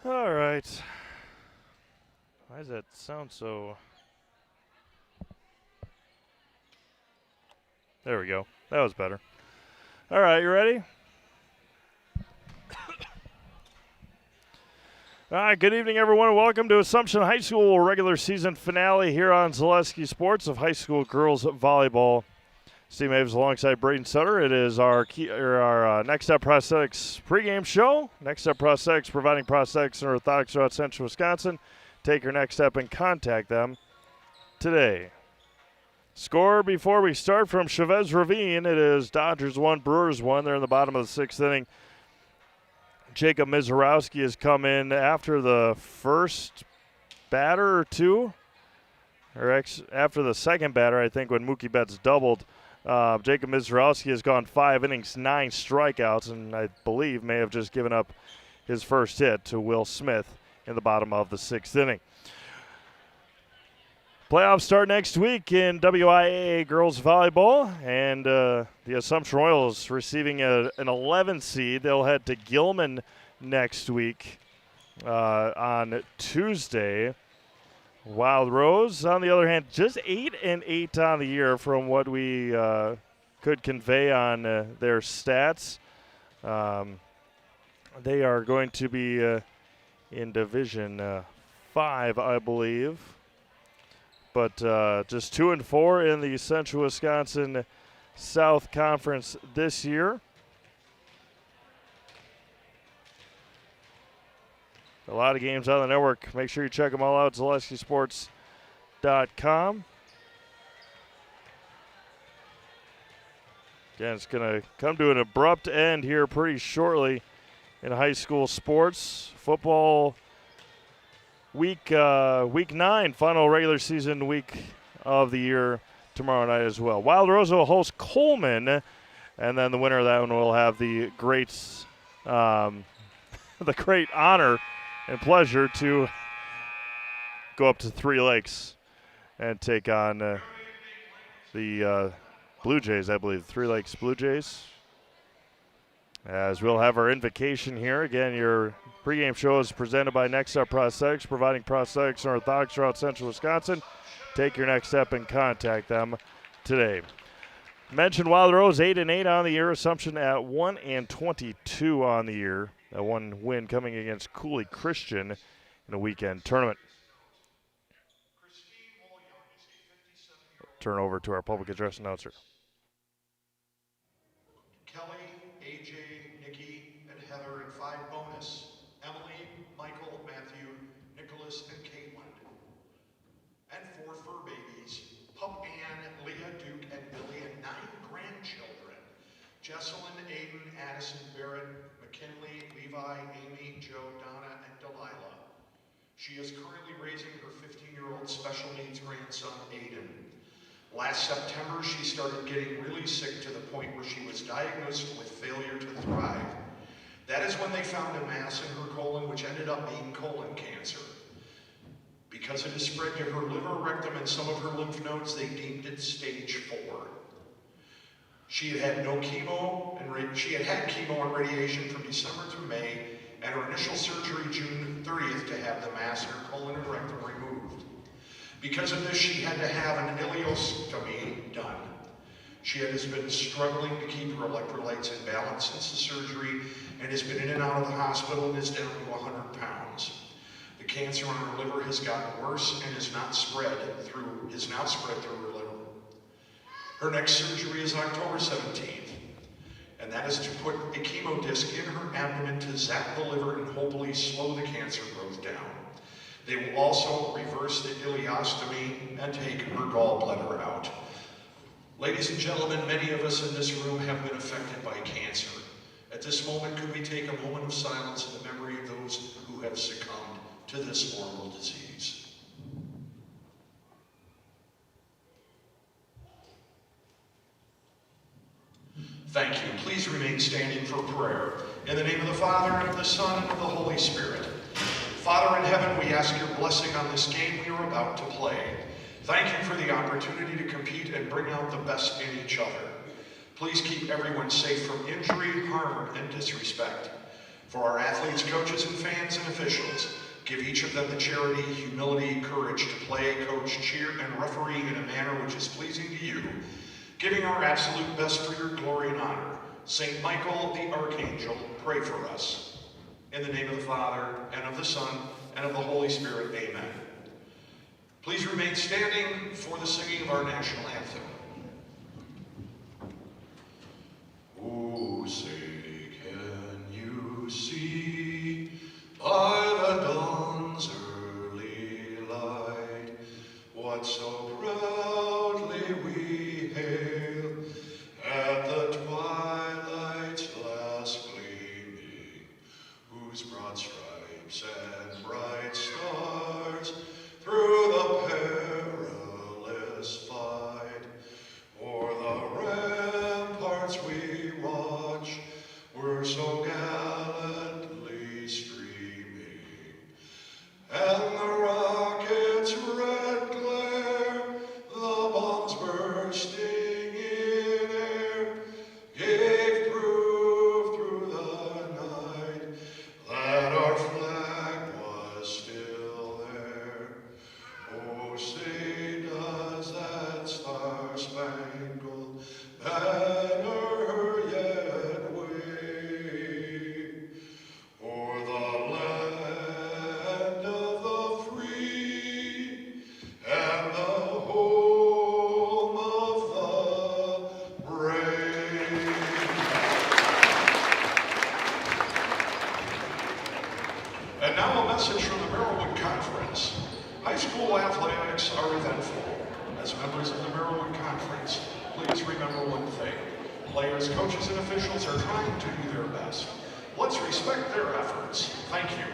All right. Why does that sound so... There we go. That was better. All right, you ready? All right, good evening, everyone, and welcome to Assumption High School regular season finale here on Zaleski Sports of high school girls volleyball. Steve Maves alongside Braden Sutter. It is our Next Step Prosthetics pregame show. Next Step Prosthetics providing prosthetics and orthotics throughout central Wisconsin. Take your next step and contact them today. Score before we start from Chavez Ravine. It is Dodgers 1, Brewers 1. They're in the bottom of the sixth inning. Jacob Mizorowski has come in after the first batter or two, or after the second batter, I think, when Mookie Betts doubled. Jacob Mizorowski has gone 5 innings, 9 strikeouts, and I believe may have just given up his first hit to Will Smith in the bottom of the sixth inning. Playoffs start next week in WIAA girls volleyball, and the Assumption Royals receiving an 11 seed. They'll head to Gilman next week on Tuesday. Wild Rose, on the other hand, just 8-8 on the year from what we could convey on their stats. They are going to be in Division 5, I believe. But just 2-4 in the Central Wisconsin South Conference this year. A lot of games on the network. Make sure you check them all out, ZaleskiSports.com. Again, it's going to come to an abrupt end here pretty shortly in high school sports. Football week 9, final regular season week of the year tomorrow night as well. Wild Rose will host Coleman, and then the winner of that one will have the great honor and pleasure to go up to Three Lakes and take on the Blue Jays, I believe. Three Lakes Blue Jays. As we'll have our invocation here. Again, your pregame show is presented by Next Up Prosthetics, providing prosthetics and orthotics throughout central Wisconsin. Take your next step and contact them today. Mentioned Wild Rose 8-8 on the year. Assumption at 1-22 on the year. That one win coming against Cooley Christian in a weekend tournament. Turn over to our public address announcer. Kelly, AJ, Nikki, and Heather in 5 bonus. Emily, Michael, Matthew, Nicholas, and Caitlin. And 4 fur babies. Pup Ann, Leah, Duke, and Billy, and 9 grandchildren. Jesselyn, Aiden, Addison, Barrett, McKinley, Levi, Amy, Joe, Donna, and Delilah. She is currently raising her 15-year-old special needs grandson, Aiden. Last September, she started getting really sick to the point where she was diagnosed with failure to thrive. That is when they found a mass in her colon, which ended up being colon cancer. Because it has spread to her liver, rectum, and some of her lymph nodes, they deemed it stage 4. She had had chemo and radiation from December through May, and her initial surgery June 30th to have the mass in her colon and rectum removed. Because of this, she had to have an ileostomy done. She has been struggling to keep her electrolytes in balance since the surgery and has been in and out of the hospital and is down to 100 pounds. The cancer on her liver has gotten worse and is now spread through her liver. Her next surgery is October 17th, and that is to put a chemo disc in her abdomen to zap the liver and hopefully slow the cancer growth down. They will also reverse the ileostomy and take her gallbladder out. Ladies and gentlemen, many of us in this room have been affected by cancer. At this moment, could we take a moment of silence in the memory of those who have succumbed to this horrible disease? Thank you. Please remain standing for prayer. In the name of the Father, and of the Son, and of the Holy Spirit. Father in heaven, we ask your blessing on this game we are about to play. Thank you for the opportunity to compete and bring out the best in each other. Please keep everyone safe from injury, harm, and disrespect. For our athletes, coaches, and fans and officials, give each of them the charity, humility, courage to play, coach, cheer, and referee in a manner which is pleasing to you, giving our absolute best for your glory and honor. Saint Michael the Archangel, pray for us. In the name of the Father, and of the Son, and of the Holy Spirit, amen. Please remain standing for the singing of our national anthem. Oh, say, can you see by the dawn's early light what so proudly we hail at the twilight's last gleaming, whose broad stripes and bright stars through the perilous fight o'er the ramparts we watch were so gallantly streaming, and the rocket's red glare, the bombs bursting in air, gave proof through the night that our flag was still there. Oh, say does that star-spangled banner yet wave o'er the land of the free and the home of the brave? And now a message from the Merrillwood Conference. High school athletics are eventful. As members of the Merrillwood Conference, please remember one thing. Players, coaches, and officials are trying to do their best. Let's respect their efforts. Thank you.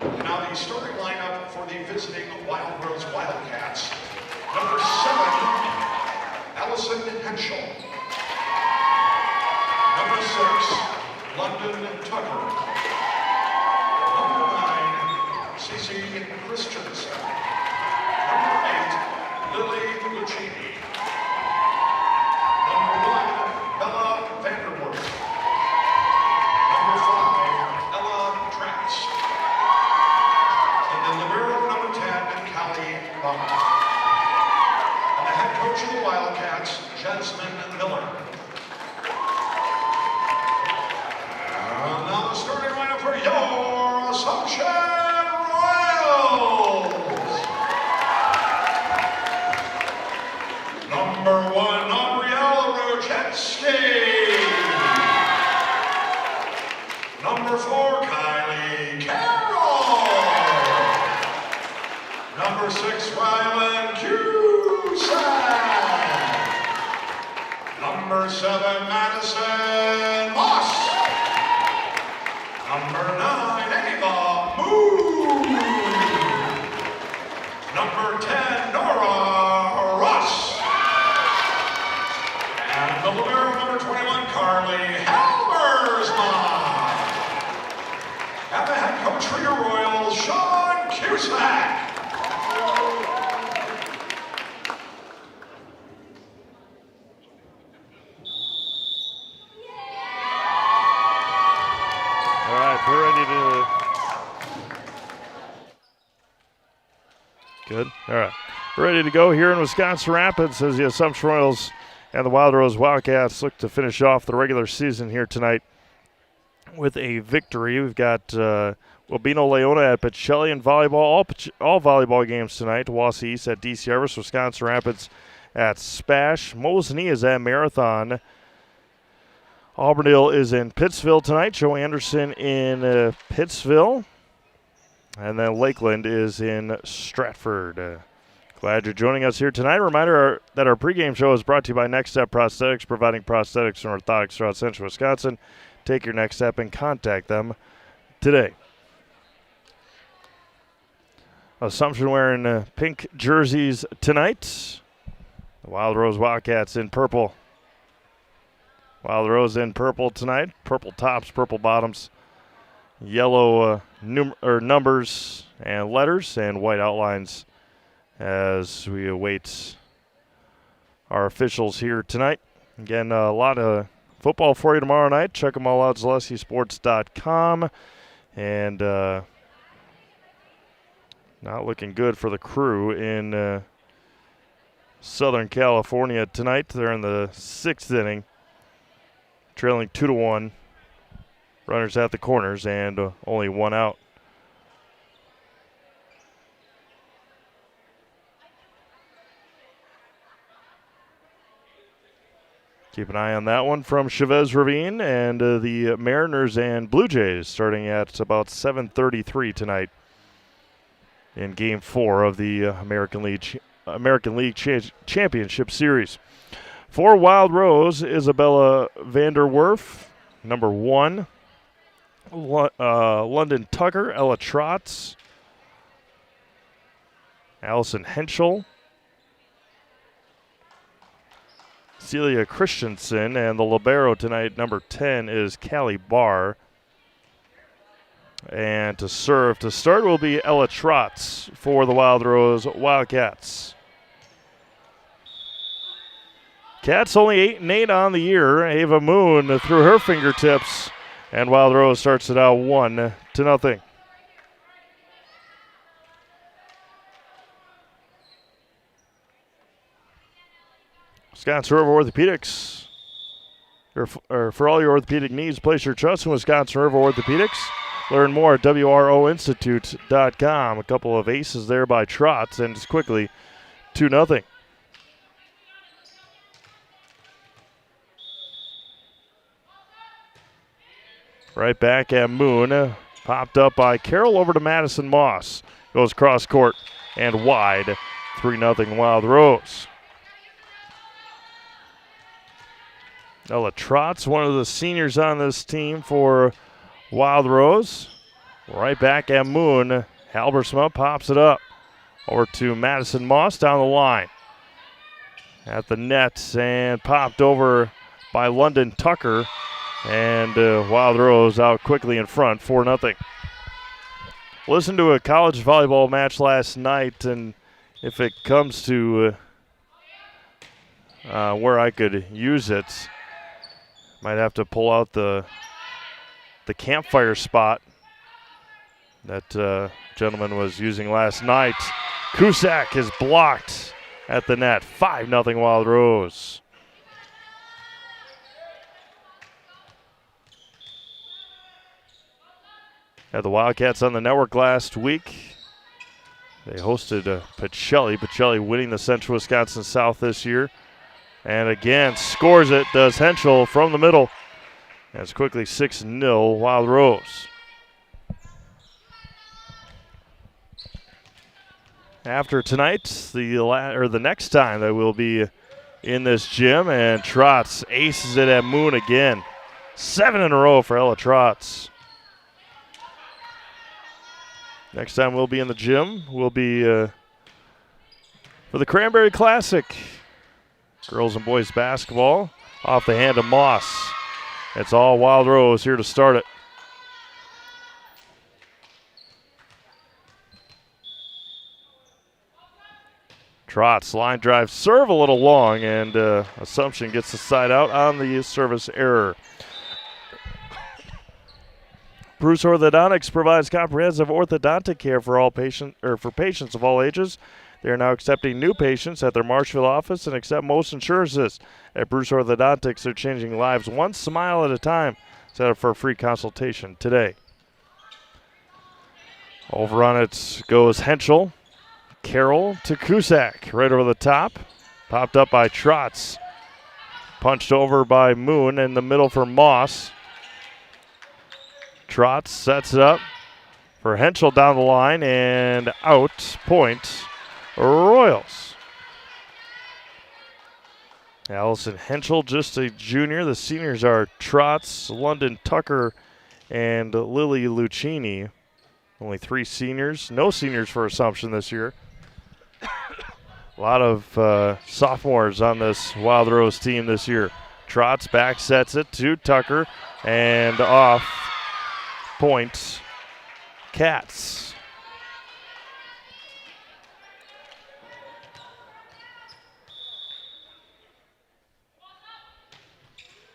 And now the starting lineup for the visiting Wild Rose Wildcats. Number 7, Allison Henschel. Number 6, London Tucker. Number 9, Cece Christensen. Number 8, Lily Lucchini. Number 1, Bella Vanderwerf. Number 5, Ella Trax. And then libero number 10, Callie Bummer. And the head coach of the Wildcats, Jasmine Miller. And now the starting lineup for your Assumption Royals. Number 1, Aubrielle Rojetsky. Number 4, Kylie Carroll. Number 6, Rylan Cusack. Number 7, Madison Moss. Number 9, Ava Moon. Number 10, Nora Ross. And the libero number 21, Carly Halbersma. And the head coach for your Royals, Sean Cusack. All right, we're ready to. Good. All right. We're ready to go here in Wisconsin Rapids as the Assumption Royals and the Wild Rose Wildcats look to finish off the regular season here tonight with a victory. We've got Wabino Leona at Pacelli in volleyball, all volleyball games tonight. Wausau East at DC Harvest, Wisconsin Rapids at Spash. Mosinee is at Marathon. Auburndale is in Pittsville tonight. Joe Anderson in Pittsville. And then Lakeland is in Stratford. Glad you're joining us here tonight. A reminder that our pregame show is brought to you by Next Step Prosthetics, providing prosthetics and orthotics throughout Central Wisconsin. Take your next step and contact them today. Assumption wearing pink jerseys tonight. The Wild Rose Wildcats in purple. Wild Rose in purple tonight. Purple tops, purple bottoms, yellow numbers and letters, and white outlines as we await our officials here tonight. Again, a lot of football for you tomorrow night. Check them all out, ZaleskiSports.com. And not looking good for the Crew in Southern California tonight. They're in the 6th inning, trailing 2-1. Runners at the corners and only one out. Keep an eye on that one from Chavez Ravine and the Mariners and Blue Jays starting at about 7:33 tonight in Game 4 of the American League Championship Series. For Wild Rose, Isabella Vanderwerf, number 1. London Tucker, Ella Trotz, Allison Henschel, Celia Christensen, and the libero tonight, number 10, is Callie Barr. And to serve to start will be Ella Trotz for the Wild Rose Wildcats. Cats only 8-8 on the year. Ava Moon through her fingertips. And Wild Rose starts it out 1-0. Wisconsin River Orthopedics. For all your orthopedic needs, place your trust in Wisconsin River Orthopedics. Learn more at WROinstitute.com. A couple of aces there by Trotz, and just quickly 2-0. Right back at Moon. Popped up by Carroll over to Madison Moss. Goes cross court and wide. 3-0 Wild Rose. Ella Trotz, one of the seniors on this team for Wild Rose. Right back at Moon. Halbersma pops it up. Over to Madison Moss down the line. At the net and popped over by London Tucker. And Wild Rose out quickly in front, 4-0. Listened to a college volleyball match last night, and if it comes to where I could use it, might have to pull out the campfire spot that gentleman was using last night. Cusack is blocked at the net, 5-0 Wild Rose. Had the Wildcats on the network last week. They hosted Pacelli. Pacelli winning the Central Wisconsin South this year. And again, scores it, does Henschel from the middle. And it's quickly 6-0 Wild Rose. After tonight, the next time that we'll be in this gym, and Trotz aces it at Moon again. 7 in a row for Ella Trotz. Next time we'll be in the gym, we'll be for the Cranberry Classic. Girls and boys basketball off the hand of Moss. It's all Wild Rose here to start it. Trotz, line drive, serve a little long, and Assumption gets the side out on the service error. Bruce Orthodontics provides comprehensive orthodontic care for patients of all ages. They are now accepting new patients at their Marshville office and accept most insurances. At Bruce Orthodontics, they're changing lives one smile at a time. Set up for a free consultation today. Over on it goes Henschel. Carroll to Cusack, right over the top. Popped up by Trotz. Punched over by Moon in the middle for Moss. Trotz sets it up for Henschel down the line and out. Point Royals. Allison Henschel, just a junior. The seniors are Trotz, London Tucker, and Lily Lucchini. Only 3 seniors. No seniors for Assumption this year. A lot of sophomores on this Wild Rose team this year. Trotz back sets it to Tucker and off. Point Cats.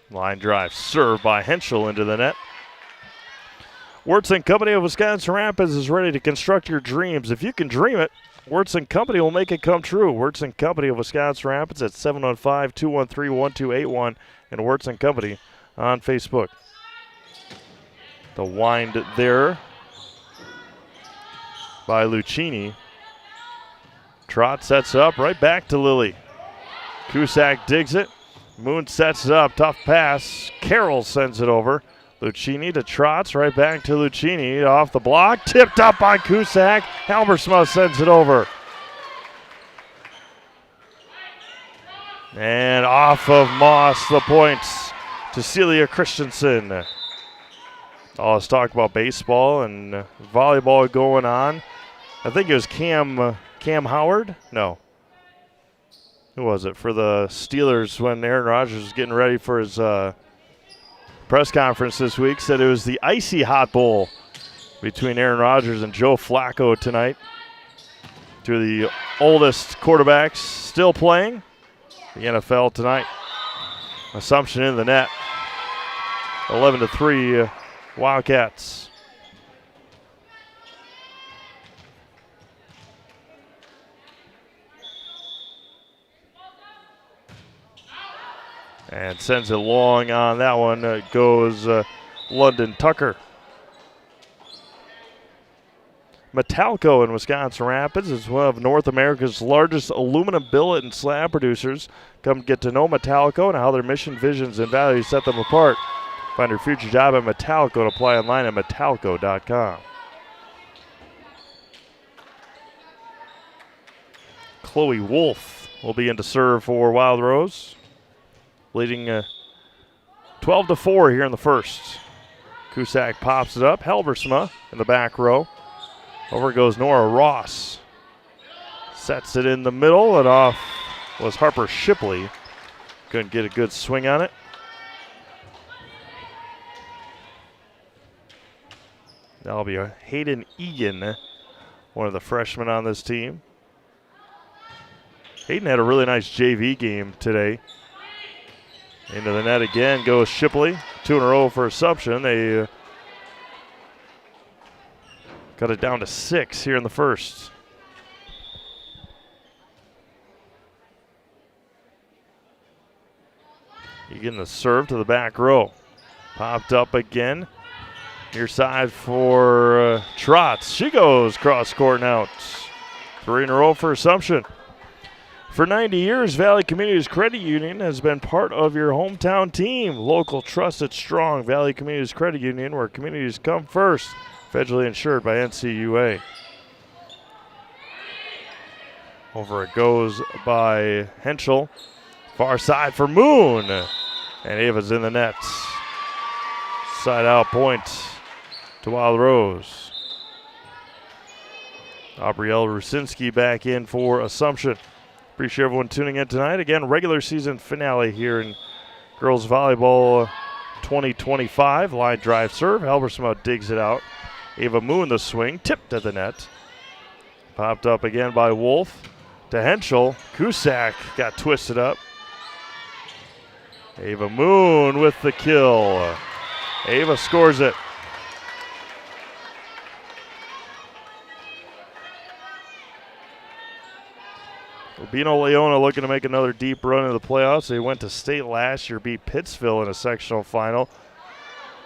Line drive served by Henschel into the net. Wirtz & Company of Wisconsin Rapids is ready to construct your dreams. If you can dream it, Wirtz & Company will make it come true. Wirtz & Company of Wisconsin Rapids at 715-213-1281 and Wirtz & Company on Facebook. The wind there by Lucchini. Trot sets up right back to Lilly. Cusack digs it. Moon sets it up. Tough pass. Carroll sends it over. Lucchini to Trotz. Right back to Lucchini. Off the block. Tipped up by Cusack. Halbersma sends it over. And off of Moss, the points to Celia Christensen. All this talk about baseball and volleyball going on. I think it was Cam Howard? No. Who was it? For the Steelers when Aaron Rodgers was getting ready for his press conference this week. Said it was the icy hot bowl between Aaron Rodgers and Joe Flacco tonight. Two of the oldest quarterbacks still playing the NFL tonight. Assumption in the net. 11-3 Wildcats. And sends it long on that one. Goes London Tucker. Metalco in Wisconsin Rapids is one of North America's largest aluminum billet and slab producers. Come get to know Metalco and how their mission, visions, and values set them apart. Find your future job at Metalco and apply online at metalco.com. Chloe Wolf will be in to serve for Wild Rose. Leading 12-4 here in the first. Cusack pops it up. Halbersma in the back row. Over goes Nora Ross. Sets it in the middle, and off was Harper Shipley. Couldn't get a good swing on it. That'll be Hayden Egan, one of the freshmen on this team. Hayden had a really nice JV game today. Into the net again goes Shipley. 2 in a row for Assumption. They got it down to 6 here in the first. You getting the serve to the back row. Popped up again. Near side for Trotz. She goes cross court and out. 3 in a row for Assumption. For 90 years, Valley Communities Credit Union has been part of your hometown team. Local, trusted, strong Valley Communities Credit Union, where communities come first. Federally insured by NCUA. Over it goes by Henschel. Far side for Moon. And Ava's in the net. Side out point to Wild Rose. Aubrielle Rusinski back in for Assumption. Appreciate everyone tuning in tonight. Again, regular season finale here in girls volleyball 2025. Line drive serve. Halbersma digs it out. Ava Moon the swing. Tipped at the net. Popped up again by Wolf. To Henschel. Cusack got twisted up. Ava Moon with the kill. Ava scores it. Urbino Leona looking to make another deep run in the playoffs. They went to state last year, beat Pittsville in a sectional final.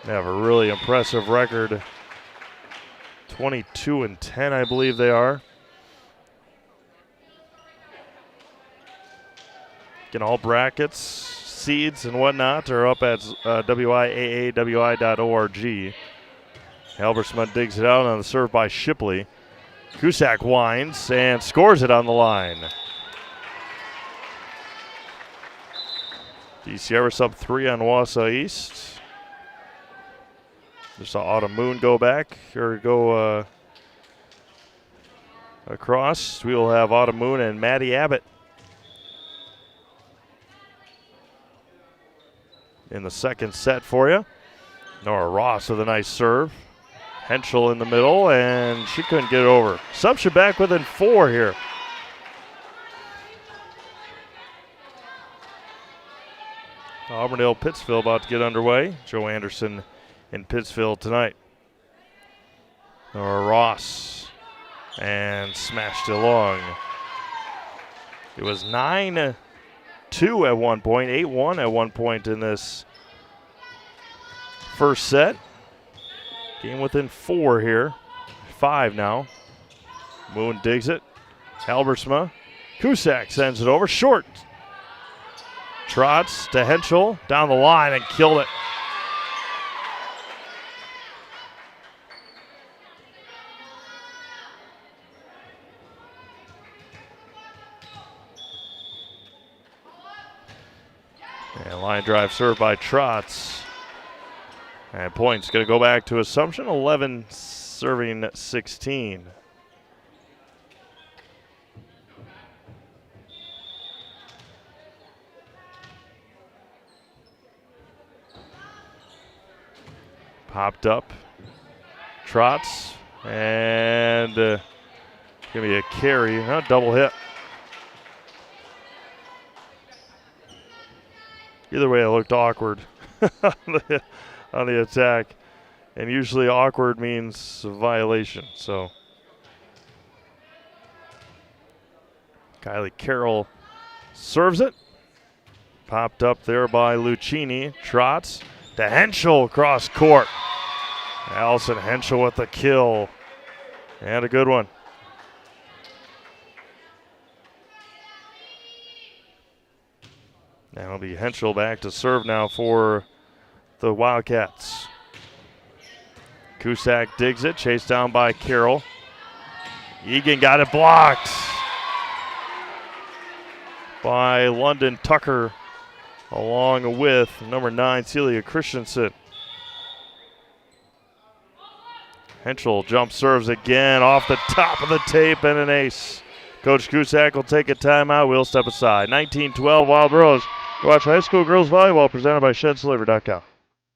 They have a really impressive record. 22-10, I believe they are. Again, all brackets, seeds, and whatnot are up at WIAA.wi.org. Halbersma digs it out on the serve by Shipley. Cusack winds and scores it on the line. DC Everest up 3 on Wausau East. Just saw Autumn Moon go back, or go across. We will have Autumn Moon and Maddie Abbott in the second set for you. Nora Ross with a nice serve. Henschel in the middle, and she couldn't get it over. Assumption back within 4 here. Auburndale Pittsville about to get underway. Joe Anderson in Pittsville tonight. Or Ross, and smashed it along. It was 9-2 at one point, 8-1 at one point in this first set. Game within 4 here, 5 now. Moon digs it. Halbersma. Cusack sends it over, short. Trots to Henschel, down the line and killed it. And line drive served by Trotz. And points going to go back to Assumption, 11 serving 16. Popped up. Trotz. And give me a carry. Double hit. Either way, it looked awkward on the attack. And usually awkward means a violation. So Kylie Carroll serves it. Popped up there by Lucchini. Trotz to Henschel across court. Allison Henschel with the kill. And a good one. Now it'll be Henschel back to serve now for the Wildcats. Cusack digs it, chased down by Carroll. Egan got it blocked by London Tucker, along with number 9, Celia Christensen. Henschel jump serves again off the top of the tape and an ace. Coach Cusack will take a timeout. We'll step aside. 19-12 Wild Rose. Watch high school girls volleyball presented by ShedSliver.com.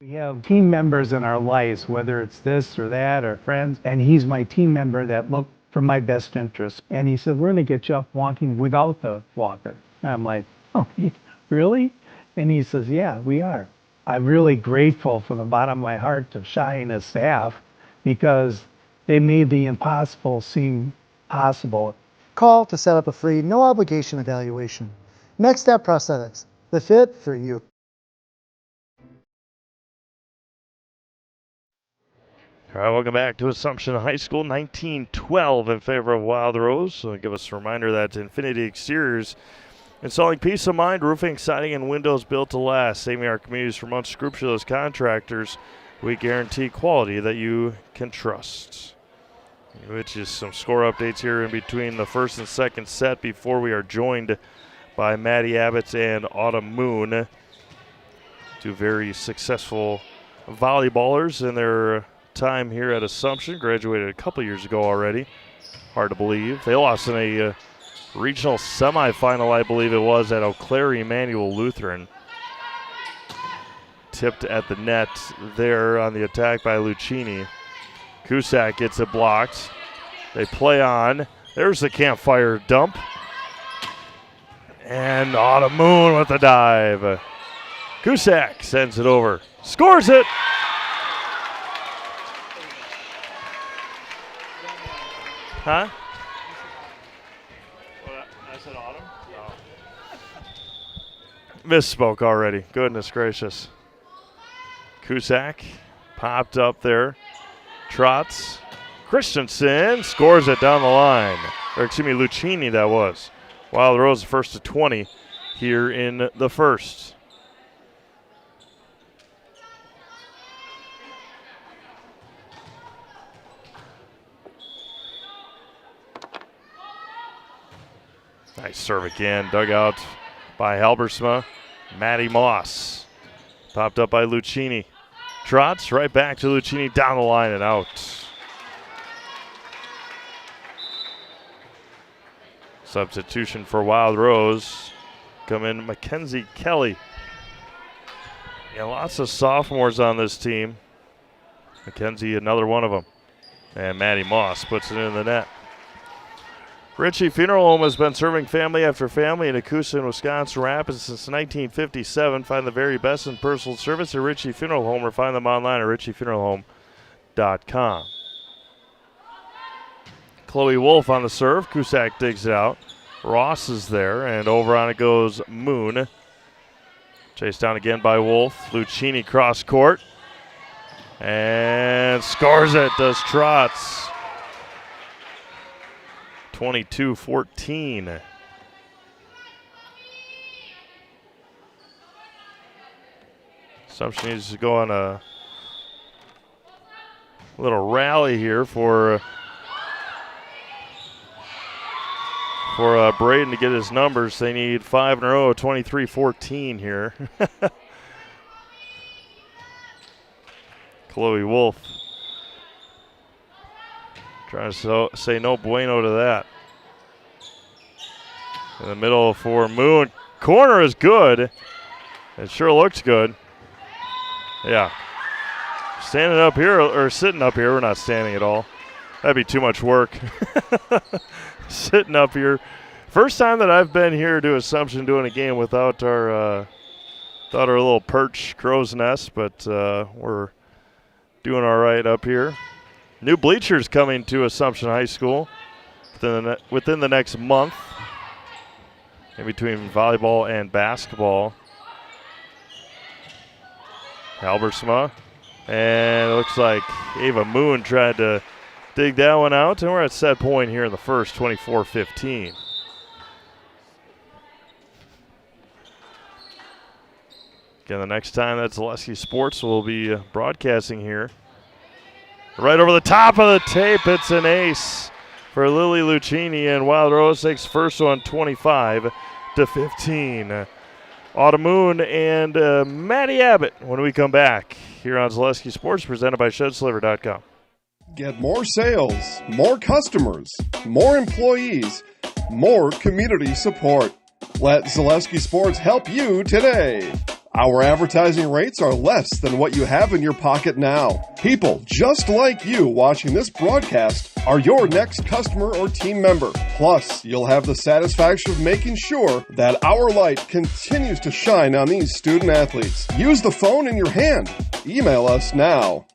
We have team members in our lives, whether it's this or that or friends, and he's my team member that looked for my best interest. And he said, we're going to get you up walking without the walker. And I'm like, oh, really? And he says, yeah, we are. I'm really grateful from the bottom of my heart to Shai and his staff because they made the impossible seem possible. Call to set up a free, no obligation evaluation. Next Step Prosthetics, the fit for you. All right, welcome back to Assumption High School. 19-12 in favor of Wild Rose. So give us a reminder that Infinity Exteriors, installing peace of mind, roofing, siding, and windows built to last, saving our communities from unscrupulous contractors. We guarantee quality that you can trust. Which is some score updates here in between the first and second set before we are joined by Maddie Abbott and Autumn Moon. Two very successful volleyballers in their time here at Assumption. Graduated a couple years ago already. Hard to believe. They lost in a regional semifinal, I believe it was, at Eau Claire Emmanuel Lutheran. Tipped at the net there on the attack by Lucchini. Cusack gets it blocked. They play on. There's the campfire dump. And Autumn Moon with the dive. Cusack sends it over. Scores it! Huh? I said Autumn? Oh. Misspoke already. Goodness gracious. Cusack popped up there. Trotz. Christensen scores it down the line. Or excuse me, Lucchini that was. Wild Rose first to 20 here in the first. Nice serve again. Dug out by Halbersma. Maddie Moss. Popped up by Lucchini. Trotz right back to Lucchini, down the line and out. Substitution for Wild Rose. Come in Mackenzie Kelly. Yeah, lots of sophomores on this team. Mackenzie, another one of them. And Maddie Moss puts it in the net. Ritchie Funeral Home has been serving family after family in Acusa and Wisconsin Rapids since 1957. Find the very best in personal service at Ritchie Funeral Home or find them online at ritchiefuneralhome.com. Chloe Wolf on the serve. Cusack digs it out. Ross is there, and over on it goes Moon. Chased down again by Wolf. Lucchini cross court. And scores it, does Trotz. 22-14. Assumption needs to go on a little rally here for Braden to get his numbers. They need 5 in a row, 23-14 here. Chloe Wolf trying to say no bueno to that. In the middle for Moon. Corner is good. It sure looks good. Yeah. Standing up here, or sitting up here, we're not standing at all. That'd be too much work. Sitting up here. First time that I've been here to Assumption doing a game without our little perch crow's nest, but we're doing all right up here. New bleachers coming to Assumption High School within the next month, in between volleyball and basketball. Halbersma, and it looks like Ava Moon tried to dig that one out, and we're at set point here in the first, 24-15. Again, the next time that Zaleski Sports will be broadcasting here. Right over the top of the tape, it's an ace for Lily Lucchini, and Wild Rose takes first one 25-15. Autumn Moon and Maddie Abbott when we come back here on Zaleski Sports, presented by ShedSliver.com. Get more sales, more customers, more employees, more community support. Let Zaleski Sports help you today. Our advertising rates are less than what you have in your pocket now. People just like you watching this broadcast are your next customer or team member. Plus, you'll have the satisfaction of making sure that our light continues to shine on these student athletes. Use the phone in your hand. Email us now.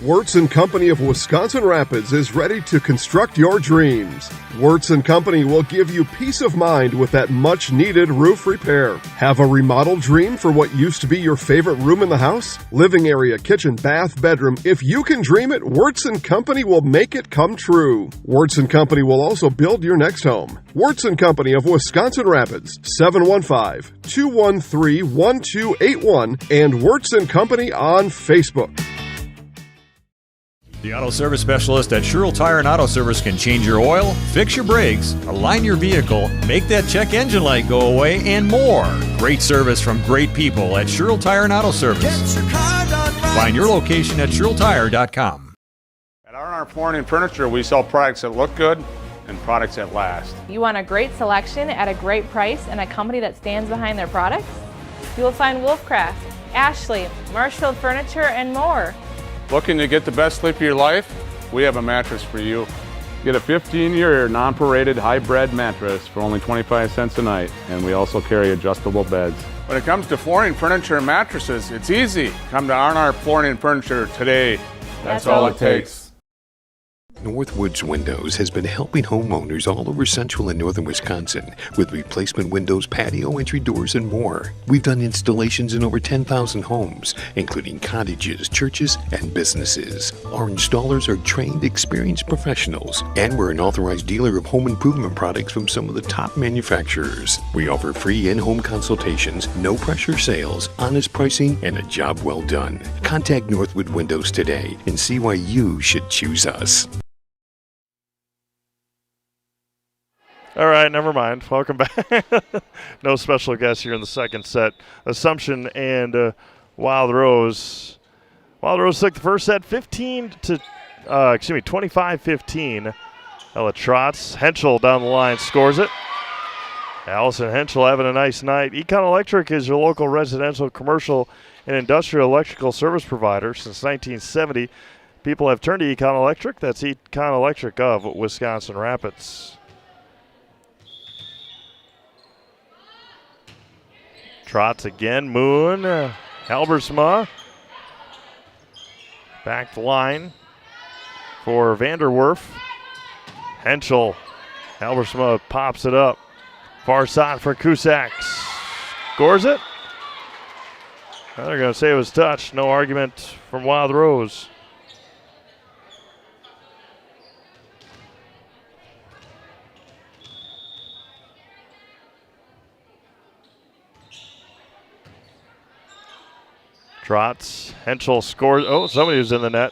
Wirtz & Company of Wisconsin Rapids is ready to construct your dreams. Wirtz & Company will give you peace of mind with that much-needed roof repair. Have a remodel dream for what used to be your favorite room in the house? Living area, kitchen, bath, bedroom. If you can dream it, Wirtz & Company will make it come true. Wirtz & Company will also build your next home. Wirtz & Company of Wisconsin Rapids, 715-213-1281, and Wirtz & Company on Facebook. The Auto Service Specialist at Sherrill Tire and Auto Service can change your oil, fix your brakes, align your vehicle, make that check engine light go away, and more. Great service from great people at Sherrill Tire and Auto Service. Find your location at SherrillTire.com. At R&R Flooring and Furniture, we sell products that look good and products that last. You want a great selection at a great price and a company that stands behind their products? You will find Wolfcraft, Ashley, Marshfield Furniture, and more. Looking to get the best sleep of your life? We have a mattress for you. Get a 15-year non-paraded high-bred mattress for only 25 cents a night, and we also carry adjustable beds. When it comes to flooring, furniture, and mattresses, it's easy. Come to R&R Flooring and Furniture today. That's all it takes. Northwoods Windows has been helping homeowners all over central and northern Wisconsin with replacement windows, patio entry doors, and more. We've done installations in over 10,000 homes, including cottages, churches, and businesses. Our installers are trained, experienced professionals, and we're an authorized dealer of home improvement products from some of the top manufacturers. We offer free in-home consultations, no-pressure sales, honest pricing, and a job well done. Contact Northwood Windows today and see why you should choose us. All right, never mind. Welcome back. No special guests here in the second set. Assumption and Wild Rose. Wild Rose took the first set 25-15. Ella Trotz. Henschel down the line scores it. Allison Henschel having a nice night. Econ Electric is your local residential, commercial, and industrial electrical service provider since 1970. people have turned to Econ Electric. That's Econ Electric of Wisconsin Rapids. Trots again. Moon. Halbersma. Back the line for Vanderwerf. Henschel. Halbersma pops it up. Far side for Cusack. Scores it. Well, they're going to say it was touched. No argument from Wild Rose. Trots. Henschel scores. Oh, somebody was in the net.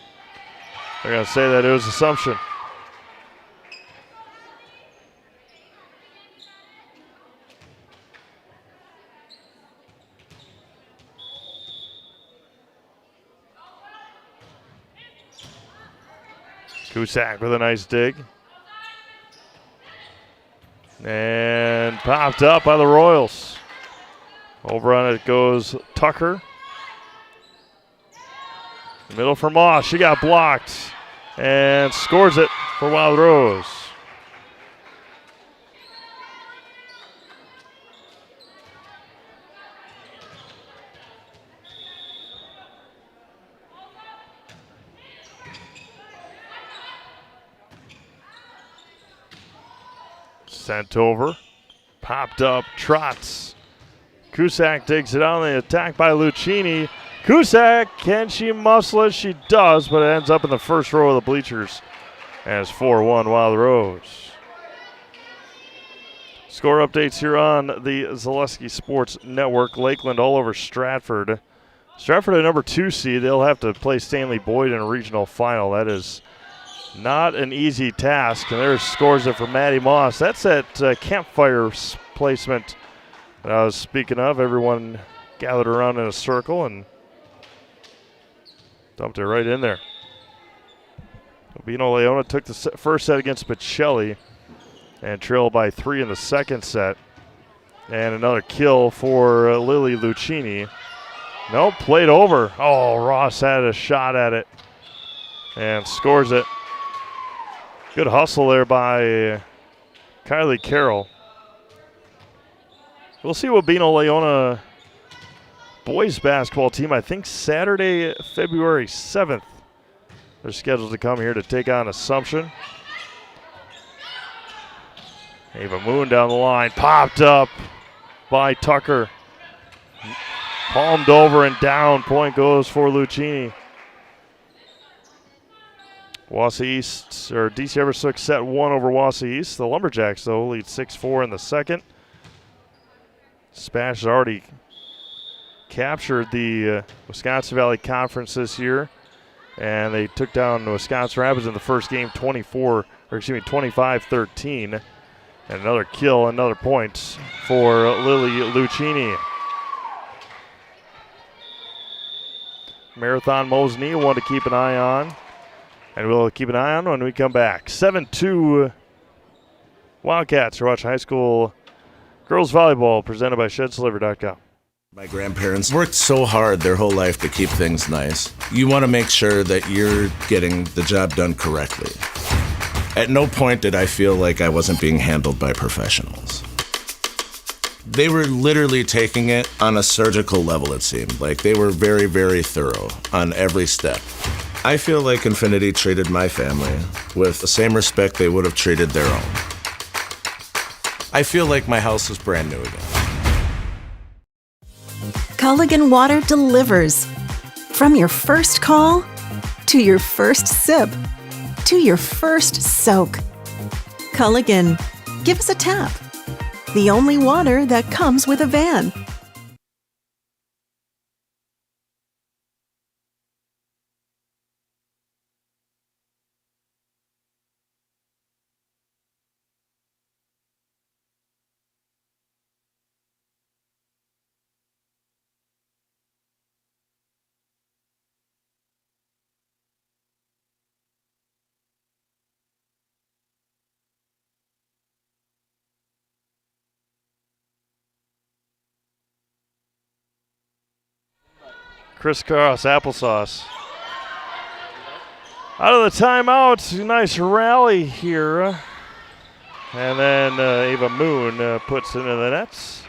They're going to say that it was Assumption. Cusack with a nice dig. And popped up by the Royals. Over on it goes Tucker. Middle for Moss. She got blocked. And scores it for Wild Rose. Sent over. Popped up. Trots. Cusack digs it on the attack by Lucchini. Cusack, can she muscle it? She does, but it ends up in the first row of the bleachers. And it's 4-1 Wild Rose. Score updates here on the Zaleski Sports Network. Lakeland all over Stratford. Stratford a number 2 seed. They'll have to play Stanley Boyd in a regional final. That is not an easy task. And there's scores it for Maddie Moss. That's that campfire placement that I was speaking of. Everyone gathered around in a circle and dumped it right in there. Bino Leona took the first set against Pacelli and trailed by 3 in the second set. And another kill for Lily Lucchini. Nope, played over. Oh, Ross had a shot at it and scores it. Good hustle there by Kylie Carroll. We'll see what Bino Leona boys basketball team, I think Saturday, February 7th. They're scheduled to come here to take on Assumption. Ava Moon down the line, popped up by Tucker. Palmed over and down. Point goes for Lucchini. Wausau East, or DC Eversook set 1 over Wausau East. The Lumberjacks, though, lead 6-4 in the second. Spash has already captured the Wisconsin Valley Conference this year, and they took down Wisconsin Rapids in the first game 25-13. And another kill, another point for Lily Lucchini. Marathon Mosney, one to keep an eye on. And we'll keep an eye on when we come back. 7-2 Wildcats are watching high school girls volleyball presented by ShedSliver.com. My grandparents worked so hard their whole life to keep things nice. You want to make sure that you're getting the job done correctly. At no point did I feel like I wasn't being handled by professionals. They were literally taking it on a surgical level, it seemed. Like they were very, very thorough on every step. I feel like Infinity treated my family with the same respect they would have treated their own. I feel like my house is brand new again. Culligan Water delivers. From your first call, to your first sip, to your first soak. Culligan, give us a tap. The only water that comes with a van. Crisscross applesauce. Out of the timeout, nice rally here. And then Ava Moon puts it into the nets.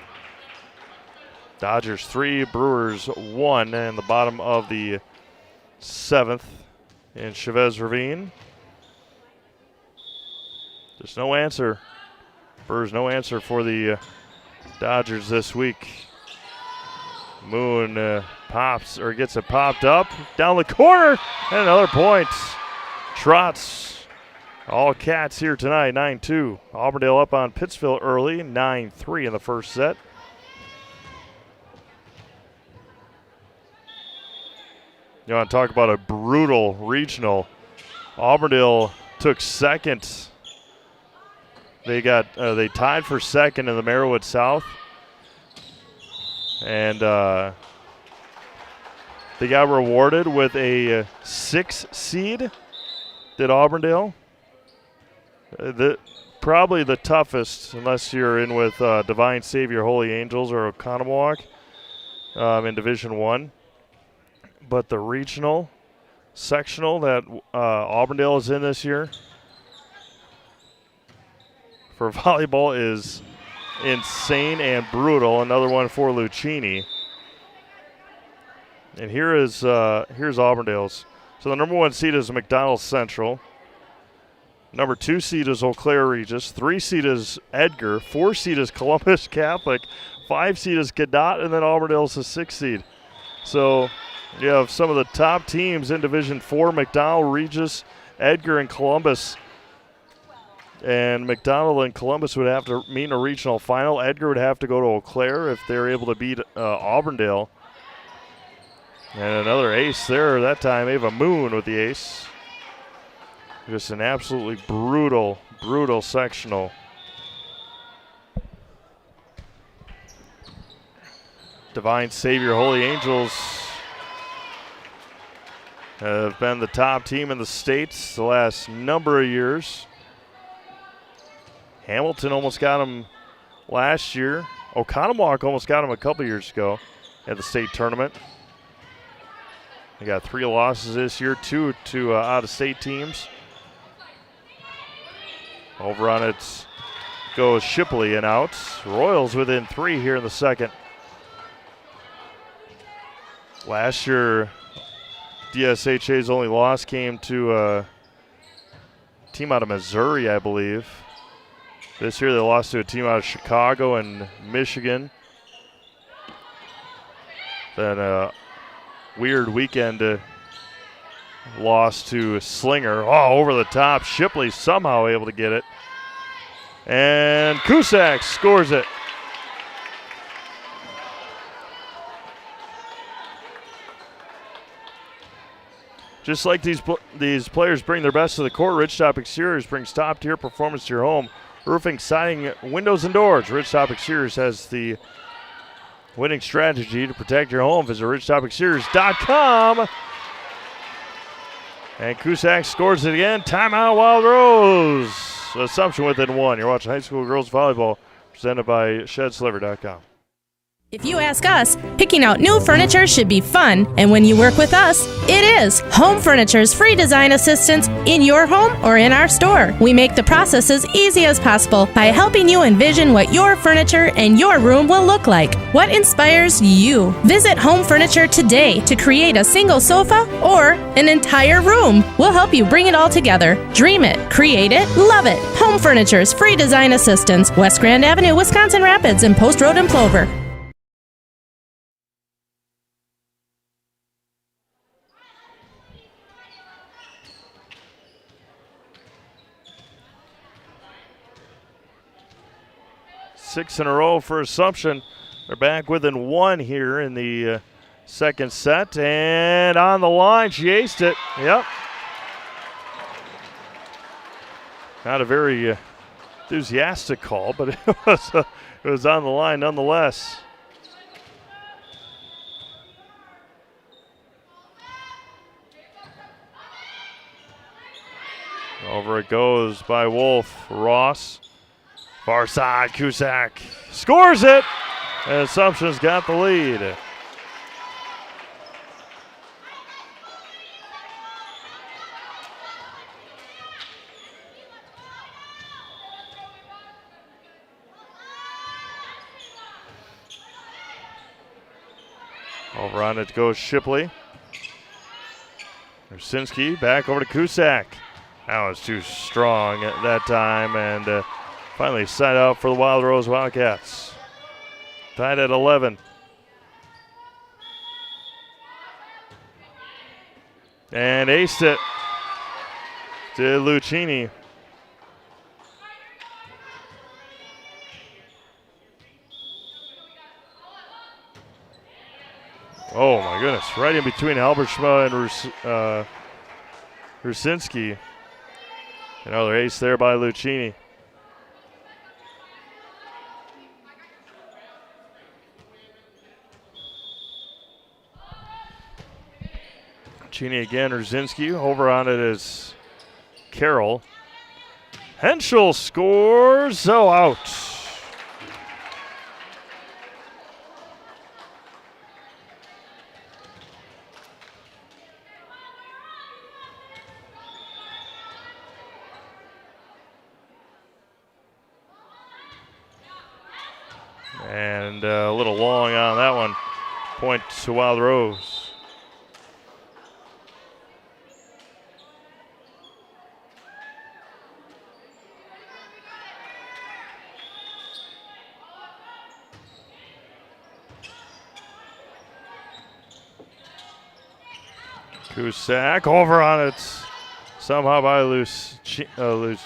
Dodgers 3, Brewers 1 in the bottom of the 7th in Chavez Ravine. There's no answer. Brewers no answer for the Dodgers this week. Moon pops or gets it popped up down the corner and another point. Trots. All Cats here tonight, 9-2. Auburndale up on Pittsville early, 9-3 in the first set. You want to talk about a brutal regional. Auburndale took second. They tied for second in the Merriwood South. And they got rewarded with a 6 seed, did Auburndale. Probably the toughest, unless you're in with Divine Savior Holy Angels or Oconomowoc in Division I. But the regional sectional that Auburndale is in this year for volleyball is insane and brutal. Another one for Lucchini. And here's Auburndale's. So the number 1 seed is McDonald Central. Number 2 seed is Eau Claire Regis. 3 seed is Edgar. 4 seed is Columbus Catholic. 5 seed is Cadott, and then Auburndale's the 6 seed. So you have some of the top teams in Division 4, McDonald, Regis, Edgar, and Columbus. And McDonald and Columbus would have to meet in a regional final. Edgar would have to go to Eau Claire if they're able to beat Auburndale. And another ace there that time, Ava Moon with the ace. Just an absolutely brutal, brutal sectional. Divine Savior Holy Angels have been the top team in the States the last number of years. Hamilton almost got them last year. Oconomowoc almost got them a couple years ago at the state tournament. They got 3 losses this year, 2 to out-of-state teams. Over on it goes Shipley and out. Royals within 3 here in the second. Last year, DSHA's only loss came to a team out of Missouri, I believe. This year they lost to a team out of Chicago and Michigan. Then a weird weekend loss to Slinger. Oh, over the top. Shipley somehow able to get it. And Cusack scores it. Just like these players bring their best to the court, Ridgetop Exteriors brings top-tier performance to your home. Roofing, siding, windows, and doors. Ridgetop Exteriors has the winning strategy to protect your home. Visit ridgetopexteriors.com. And Cusack scores it again. Timeout, Wild Rose. Assumption within 1. You're watching high school girls volleyball presented by ShedSliver.com. If you ask us, picking out new furniture should be fun, and when you work with us, it is. Home Furniture's free design assistance in your home or in our store. We make the process as easy as possible by helping you envision what your furniture and your room will look like. What inspires you? Visit Home Furniture today to create a single sofa or an entire room. We'll help you bring it all together. Dream it, create it, love it. Home Furniture's free design assistance, West Grand Avenue, Wisconsin Rapids, and Post Road in Plover. Six in a row for Assumption. They're back within 1 here in the second set. And on the line, she aced it. Yep. Not a very enthusiastic call, but it was on the line nonetheless. Over it goes by Wolf. Ross. Far side, Cusack scores it, and Assumption's got the lead. Over on it goes Shipley. Rusinski back over to Cusack. That was too strong at that time, and finally side out for the Wild Rose Wildcats. Tied at 11. And aced it to Lucchini. Oh my goodness, right in between Halberschma and Rusinski. Another ace there by Lucchini. Lucchini again, Rusinski. Over on it is Carroll. Henschel scores, so out. And a little long on that one. Point to Wild Rose. Cusack over on it. Somehow by Lucchini.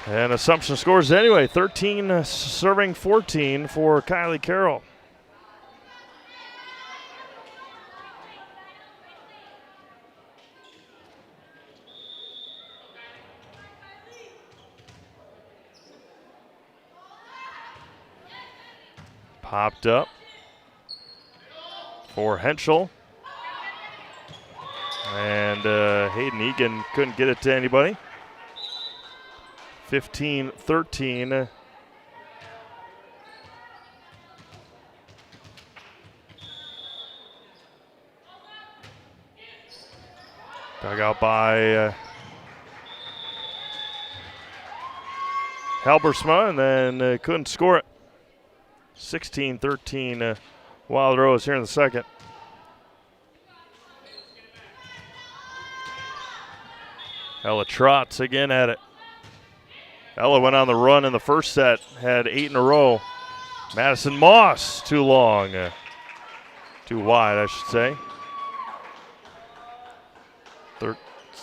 And Assumption scores anyway. 13 serving 14 for Kylie Carroll. Popped up for Henschel. And Hayden Egan couldn't get it to anybody. 15-13. Dug out by Halbersma, and then couldn't score it. 16-13 Wild Rose here in the second. Ella trots again at it. Ella went on the run in the first set, had 8 in a row. Madison Moss, too long. Too wide, I should say.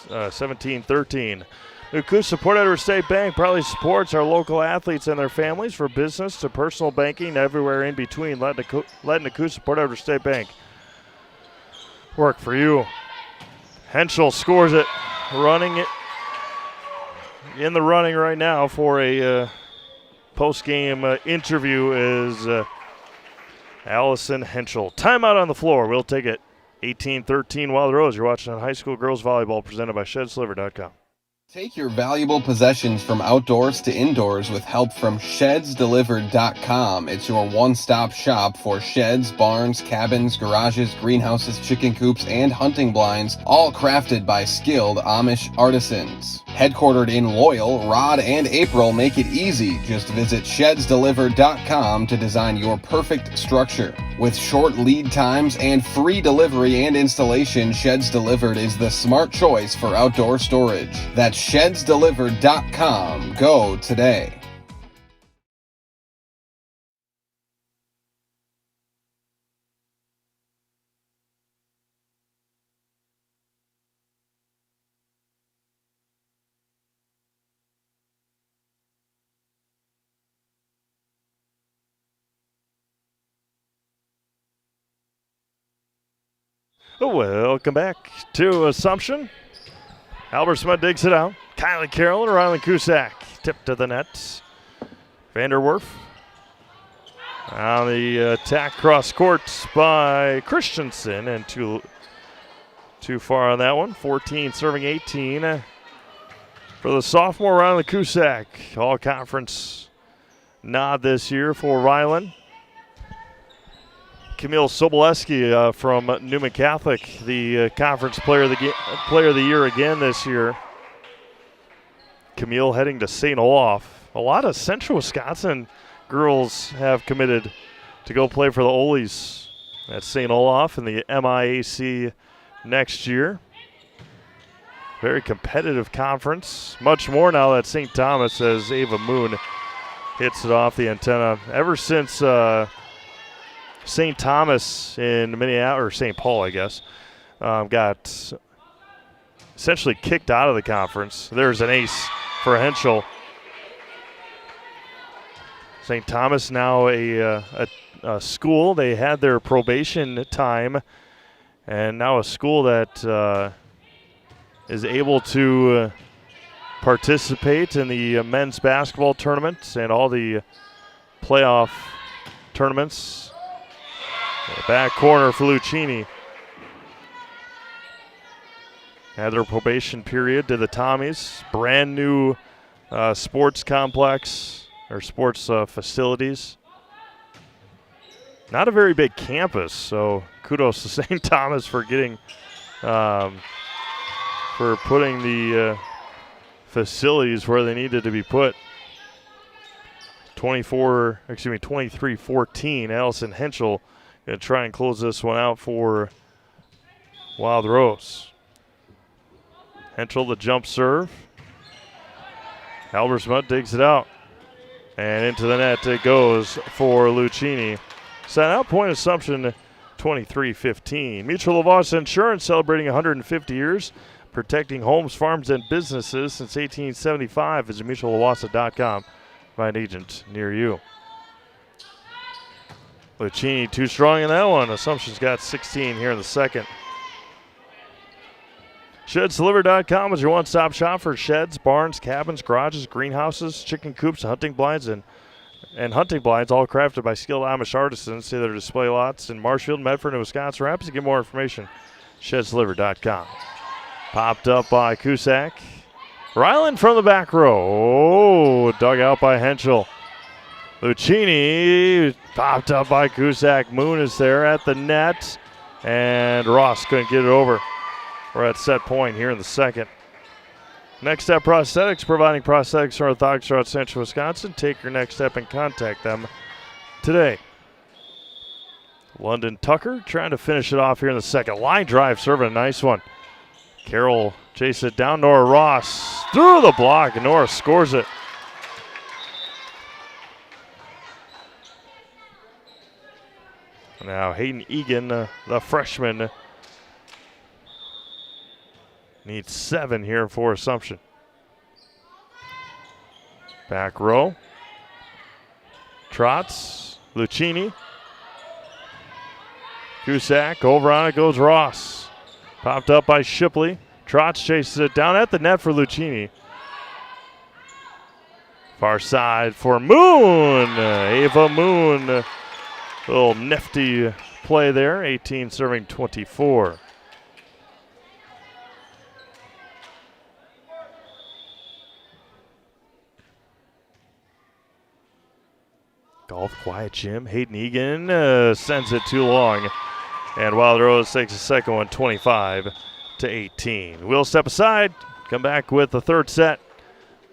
17-13. Nuku Support Edward State Bank proudly supports our local athletes and their families for business to personal banking, everywhere in between. Let Nuku Support Edward State Bank work for you. Henschel scores it, running it. In the running right now for a post-game interview is Allison Henschel. Timeout on the floor. We'll take it. 18-13 Wild Rose. You're watching on High School Girls Volleyball presented by ShedsDeliver.com. Take your valuable possessions from outdoors to indoors with help from ShedsDelivered.com. It's your one-stop shop for sheds, barns, cabins, garages, greenhouses, chicken coops, and hunting blinds, all crafted by skilled Amish artisans. Headquartered in Loyal, Rod and April make it easy. Just visit ShedsDelivered.com to design your perfect structure. With short lead times and free delivery and installation, Sheds Delivered is the smart choice for outdoor storage. That's ShedsDelivered.com. Go today. Welcome back to Assumption. Halbersma digs it out. Kylie Carroll and Riley Cusack. Tip to the net. Vanderwerf on the attack cross court by Christensen, and too far on that one. 14 serving 18 for the sophomore Riley Cusack. All conference nod this year for Ryland. Camille Soboleski from Newman Catholic, the conference player of the year again this year. Camille heading to St. Olaf. A lot of Central Wisconsin girls have committed to go play for the Olies at St. Olaf in the MIAC next year. Very competitive conference. Much more now that St. Thomas, as Ava Moon hits it off the antenna. Ever since St. Thomas in Minneapolis, or St. Paul, I guess, got essentially kicked out of the conference. There's an ace for Henschel. St. Thomas now a school. They had their probation time, and now a school that is able to participate in the men's basketball tournament and all the playoff tournaments. Back corner for Lucchini. Had their probation period to the Tommies. Brand new sports complex or sports facilities. Not a very big campus, so kudos to St. Thomas for getting, for putting the facilities where they needed to be put. 23-14. Allison Henschel going to try and close this one out for Wild Rose. Henschel, the jump serve. Halbersmuth digs it out. And into the net it goes for Lucchini. Set out point Assumption 23-15. Mutual of Austin Insurance celebrating 150 years, protecting homes, farms, and businesses since 1875. Visit mutualawassa.com. Find an agent near you. Lucchini too strong in that one. Assumption's got 16 here in the second. ShedsDeliver.com is your one-stop shop for sheds, barns, cabins, garages, greenhouses, chicken coops, hunting blinds, and hunting blinds, all crafted by skilled Amish artisans. See their display lots in Marshfield, Medford, and Wisconsin Rapids. To get more information, ShedsDeliver.com. Popped up by Cusack. Ryland from the back row. Oh, dug out by Henschel. Lucchini popped up by Cusack. Moon is there at the net, and Ross couldn't get it over. We're at set point here in the second. Next Step Prosthetics, providing prosthetics for orthotics throughout central Wisconsin. Take your next step and contact them today. London Tucker trying to finish it off here in the second. Line drive, serving a nice one. Carroll chases it down. Nora Ross through the block, and Nora scores it. Now Hayden Egan, the freshman, needs 7 here for Assumption. Back row. Trotz, Lucchini. Cusack, over on it goes Ross. Popped up by Shipley. Trotz chases it down at the net for Lucchini. Far side for Moon. Ava Moon. Little nifty play there. 18 serving 24. Golf quiet Jim. Hayden Egan sends it too long. And Wild Rose takes the second one, 25-18. We'll step aside, come back with the third set.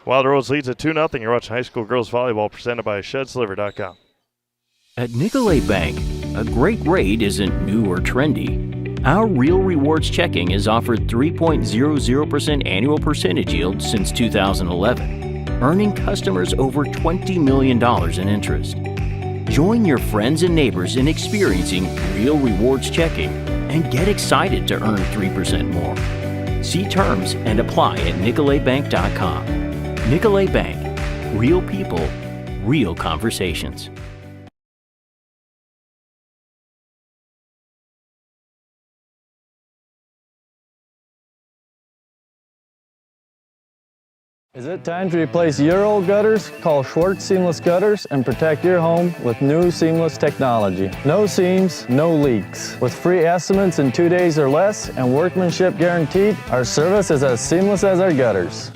Wild Rose leads at 2-0. You're watching high school girls volleyball presented by ShedsDeliver.com. At Nicolet Bank, a great rate isn't new or trendy. Our Real Rewards checking has offered 3.00% annual percentage yield since 2011, earning customers over $20 million in interest. Join your friends and neighbors in experiencing Real Rewards checking and get excited to earn 3% more. See terms and apply at nicoletbank.com. Nicolet Bank, real people, real conversations. Is it time to replace your old gutters? Call Schwartz Seamless Gutters and protect your home with new seamless technology. No seams, no leaks. With free estimates in 2 days or less and workmanship guaranteed, our service is as seamless as our gutters.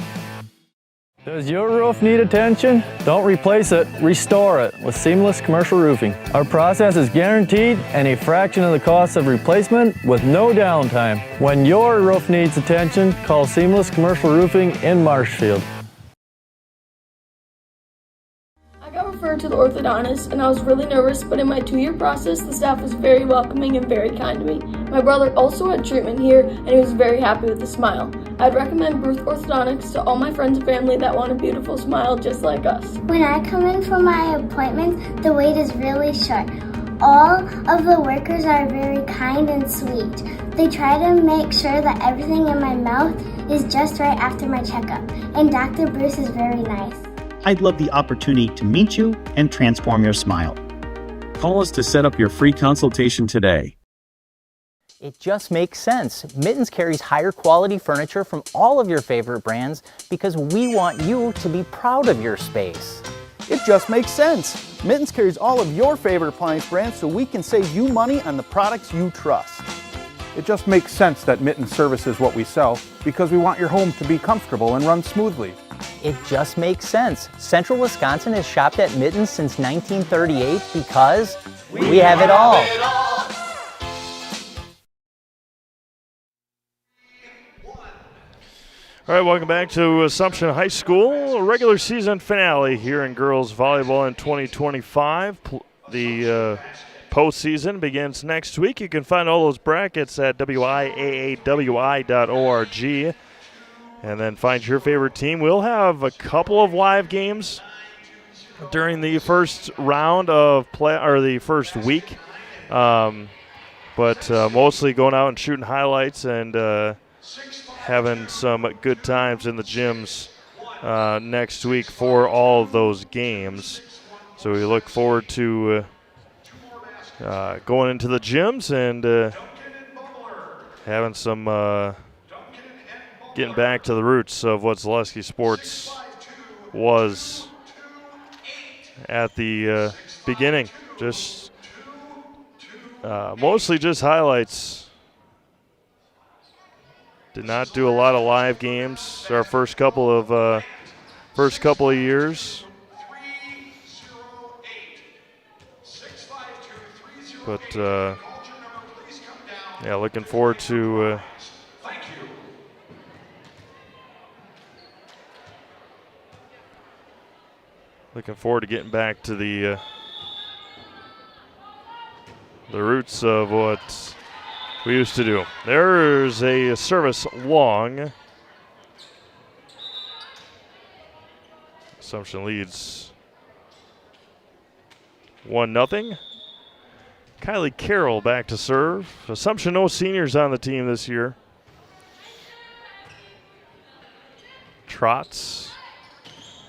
Does your roof need attention? Don't replace it, restore it with Seamless Commercial Roofing. Our process is guaranteed and a fraction of the cost of replacement with no downtime. When your roof needs attention, call Seamless Commercial Roofing in Marshfield. I go for her to the orthodontist, and I was really nervous, but in my 2-year process, the staff was very welcoming and very kind to me. My brother also had treatment here, and he was very happy with the smile. I'd recommend Bruce Orthodontics to all my friends and family that want a beautiful smile just like us. When I come in for my appointment, the wait is really short. All of the workers are very kind and sweet. They try to make sure that everything in my mouth is just right after my checkup, and Dr. Bruce is very nice. I'd love the opportunity to meet you and transform your smile. Call us to set up your free consultation today. It just makes sense. Mittens carries higher quality furniture from all of your favorite brands because we want you to be proud of your space. It just makes sense. Mittens carries all of your favorite appliance brands so we can save you money on the products you trust. It just makes sense that Mittens services what we sell because we want your home to be comfortable and run smoothly. It just makes sense. Central Wisconsin has shopped at Mittens since 1938 because we have it all. All right, welcome back to Assumption High School, regular season finale here in girls volleyball in 2025. The postseason begins next week. You can find all those brackets at WIAAWI.org and then find your favorite team. We'll have a couple of live games during the first round of play, or the first week, but mostly going out and shooting highlights and having some good times in the gyms next week for all of those games. So we look forward to going into the gyms and having some getting back to the roots of what Zaleski Sports was at the beginning. Just mostly just highlights. Did not do a lot of live games our first couple of years. But yeah, looking forward to getting back to the roots of what we used to do. There's a service long. Assumption leads 1-0. Kylie Carroll back to serve. Assumption no seniors on the team this year. Trots.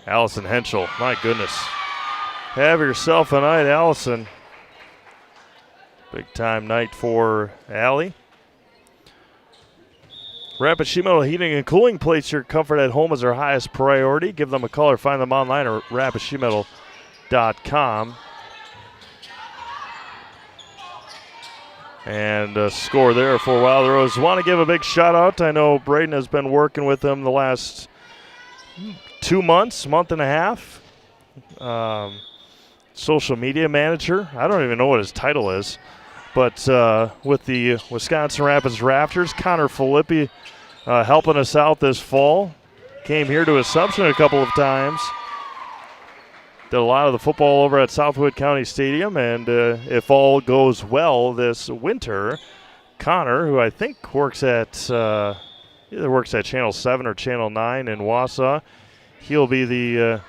Allison Henschel. My goodness. Have yourself a night, Allison. Big time night for Allie. Rapid Sheet Metal Heating and Cooling. Place your comfort at home as our highest priority. Give them a call or find them online at rapidsheetmetal.com. And a score there for Wild Rose. Want to give a big shout out. I know Braden has been working with them the last 2 months, month and a half. Social media manager. I don't even know what his title is. But with the Wisconsin Rapids Raptors, Connor Filippi helping us out this fall. Came here to Assumption a couple of times. Did a lot of the football over at Southwood County Stadium. And if all goes well this winter, Connor, who I think works at either works at Channel 7 or Channel 9 in Wausau, he'll be the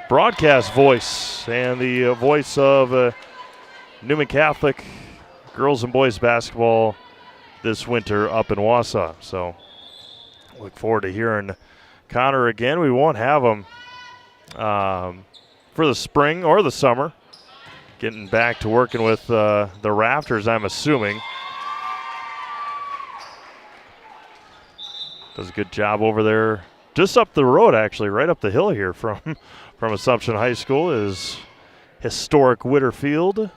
broadcast voice and the voice of Newman Catholic girls and boys basketball this winter up in Wausau. So look forward to hearing Connor again. We won't have him for the spring or the summer. Getting back to working with the Raptors, I'm assuming. Does a good job over there. Just up the road, actually, right up the hill here from Assumption High School is historic Whitterfield.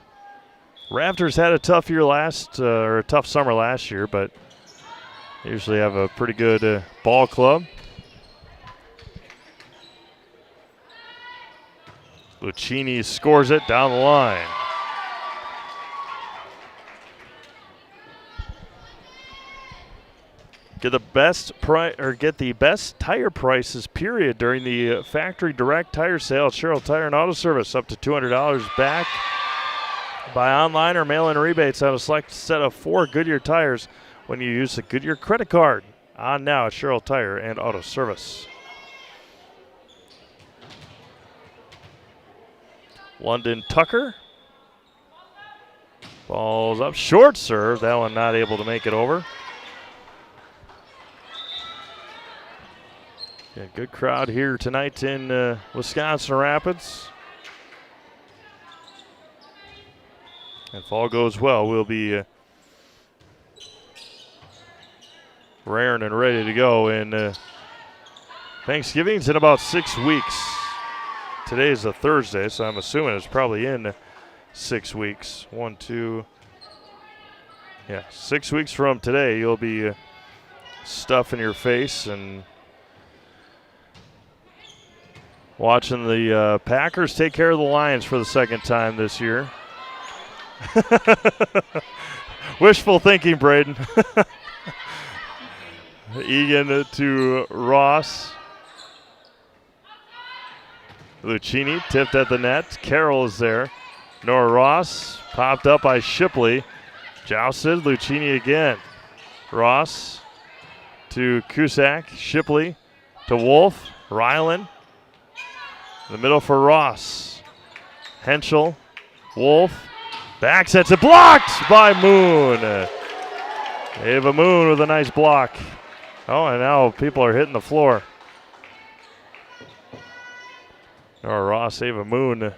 Raptors had a tough year or a tough summer last year, but they usually have a pretty good ball club. Lucchini scores it down the line. Get the best tire prices, period, during the factory direct tire sale at Sherrill Tire and Auto Service. Up to $200 back by online or mail-in rebates on a select set of 4 Goodyear tires when you use the Goodyear credit card. On now at Sherrill Tire and Auto Service. London Tucker. Ball's up. Short serve. That one not able to make it over. Yeah, good crowd here tonight in Wisconsin Rapids. If all goes well, we'll be raring and ready to go. And Thanksgiving's in about 6 weeks. Today is a Thursday, so I'm assuming it's probably in 6 weeks. 6 weeks from today, you'll be stuffing your face and watching the Packers take care of the Lions for the second time this year. Wishful thinking, Braden. Egan to Ross. Lucchini tipped at the net. Carroll is there. Nora Ross popped up by Shipley. Jousted. Lucchini again. Ross to Cusack. Shipley to Wolf. Ryland. In the middle for Ross. Henschel. Wolf. Back sets it. Blocked by Moon. Ava Moon with a nice block. Oh, and now people are hitting the floor. Nora Ross, Ava Moon. A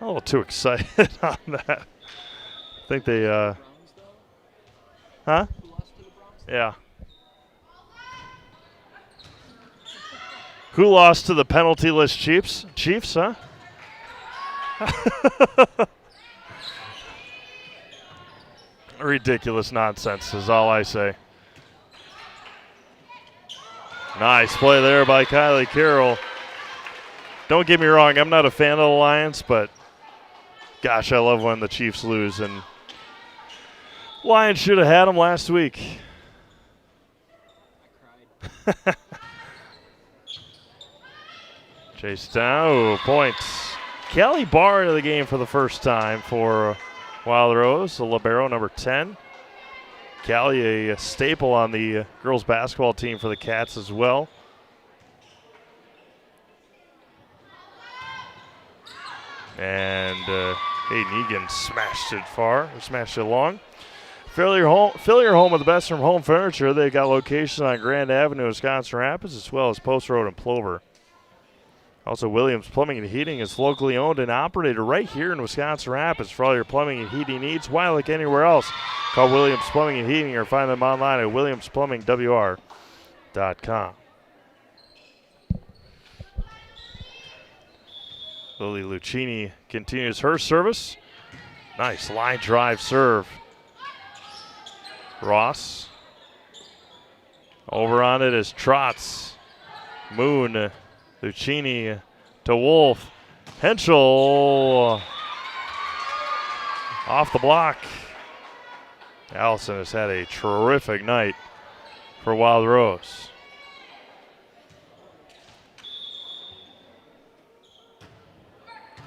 little too excited on that. I think they, huh? Yeah. Who lost to the penalty-less Chiefs? Chiefs, huh? Ridiculous nonsense is all I say. Nice play there by Kylie Carroll. Don't get me wrong, I'm not a fan of the Lions, but gosh, I love when the Chiefs lose, and Lions should have had them last week. I cried. Chase down, ooh, points. Kelly Barr into the game for the first time for Wild Rose, the libero, number 10. Callie, a staple on the girls basketball team for the Cats as well. And Hayden Egan smashed it long. Fill your home with the best from home furniture. They've got locations on Grand Avenue, Wisconsin Rapids, as well as Post Road and Plover. Also, Williams Plumbing and Heating is locally owned and operated right here in Wisconsin Rapids. For all your plumbing and heating needs, why like anywhere else? Call Williams Plumbing and Heating or find them online at williamsplumbingwr.com. Lily Lucchini continues her service. Nice line drive serve. Ross. Over on it is Trotz. Moon. Lucchini to Wolf. Henschel off the block. Allison has had a terrific night for Wild Rose.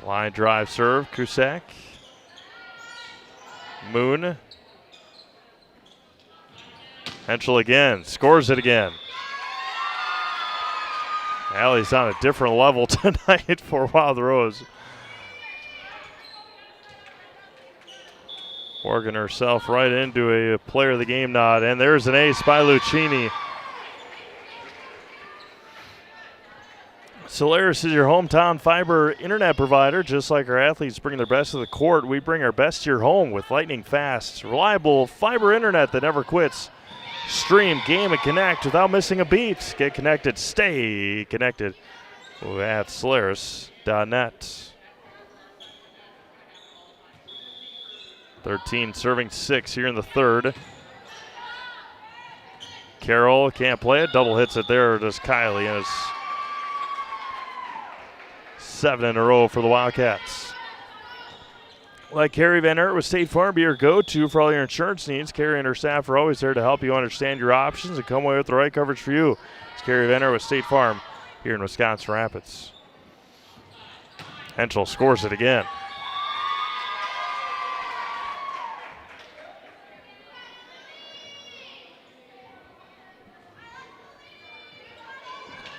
Line drive serve, Cusack. Moon. Henschel again, scores it again. Allie's on a different level tonight for Wild Rose. Working herself right into a player of the game nod, and there's an ace by Lucchini. Solaris is your hometown fiber internet provider. Just like our athletes bring their best to the court, we bring our best to your home with lightning fast, reliable fiber internet that never quits. Stream, game, and connect without missing a beat. Get connected, stay connected at Solaris.net. 13 serving 6 here in the third. Carroll can't play it. Double hits it there. Does Kylie, and it's 7 in a row for the Wildcats. Like Carrie Van Aert with State Farm, be your go-to for all your insurance needs. Carrie and her staff are always there to help you understand your options and come away with the right coverage for you. It's Carrie Van Aert with State Farm here in Wisconsin Rapids. Henschel scores it again.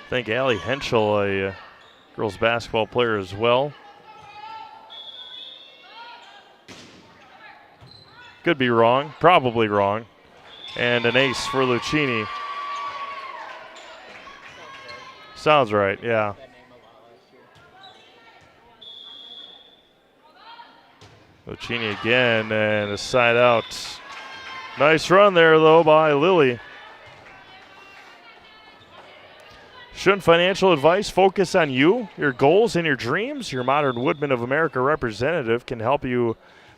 I think Allie Henschel, a girls basketball player as well. Could be wrong, probably wrong. And an ace for Lucchini. Sounds right, yeah. Lucchini again, and a side out. Nice run there, though, by Lily. Shouldn't financial advice focus on you, your goals, and your dreams? Your Modern Woodmen of America representative can help you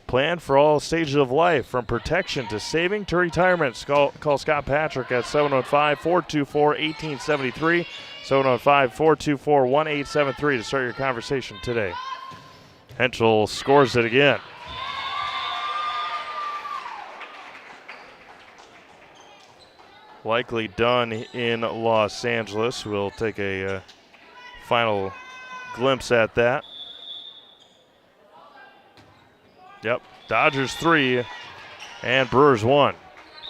plan for all stages of life, from protection to saving to retirement. Call Scott Patrick at 715-424-1873, 715-424-1873 to start your conversation today. Henschel scores it again. Likely done in Los Angeles. We'll take a final glimpse at that. Yep, Dodgers 3 and Brewers 1.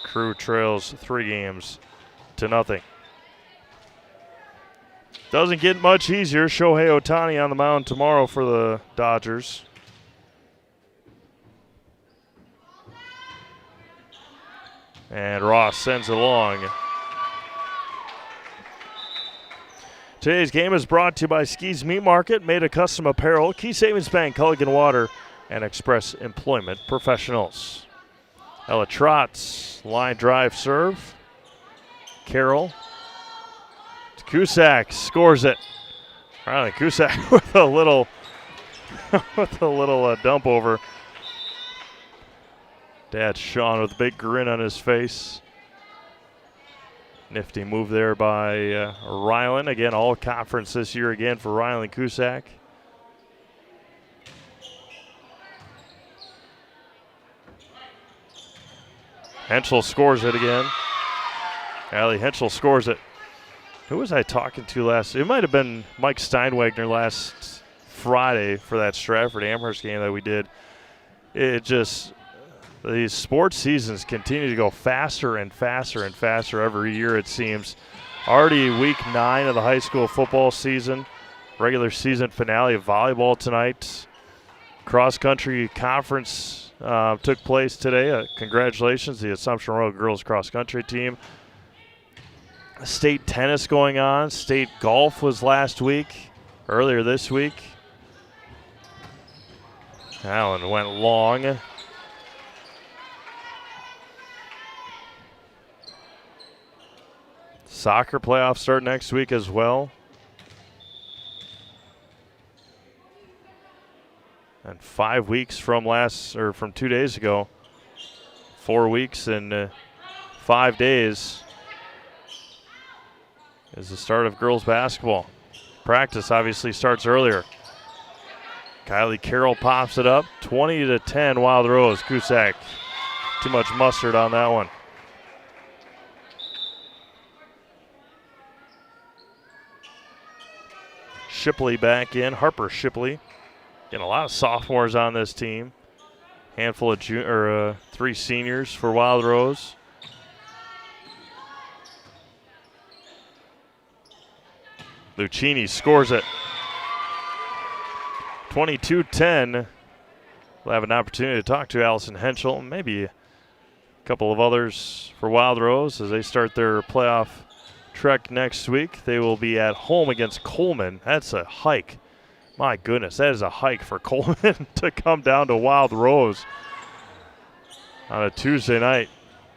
Crew trails 3 games to nothing. Doesn't get much easier. Shohei Ohtani on the mound tomorrow for the Dodgers. And Ross sends it along. Today's game is brought to you by Ski's Meat Market, made of custom apparel, Key Savings Bank, Culligan Water, and Express Employment Professionals. Ella Trotz, line drive serve. Carroll to Cusack, scores it. Riley Cusack with a little dump over. Dad Sean with a big grin on his face. Nifty move there by Ryland. Again, all conference this year again for Ryland Cusack. Henschel scores it again. Allie Henschel scores it. Who was I talking to last? It might have been Mike Steinwagner last Friday for that Stratford Amherst game that we did. It just, these sports seasons continue to go faster and faster and faster every year, it seems. Already week 9 of the high school football season. Regular season finale of volleyball tonight. Cross-country conference took place today. Congratulations, the Assumption Royal Girls cross-country team. State tennis going on. State golf was earlier this week. Allen went long. Soccer playoffs start next week as well. And 5 weeks from 2 days ago, 4 weeks and 5 days is the start of girls basketball. Practice obviously starts earlier. Kylie Carroll pops it up, 20-10 Wild Rose. Cusack, too much mustard on that one. Shipley back in, Harper Shipley. Getting a lot of sophomores on this team. Handful of 3 seniors for Wild Rose. Lucchini scores it. 22-10. We'll have an opportunity to talk to Allison Henschel, maybe a couple of others for Wild Rose as they start their playoff trek next week. They will be at home against Coleman. That's a hike. My goodness, that is a hike for Coleman to come down to Wild Rose on a Tuesday night.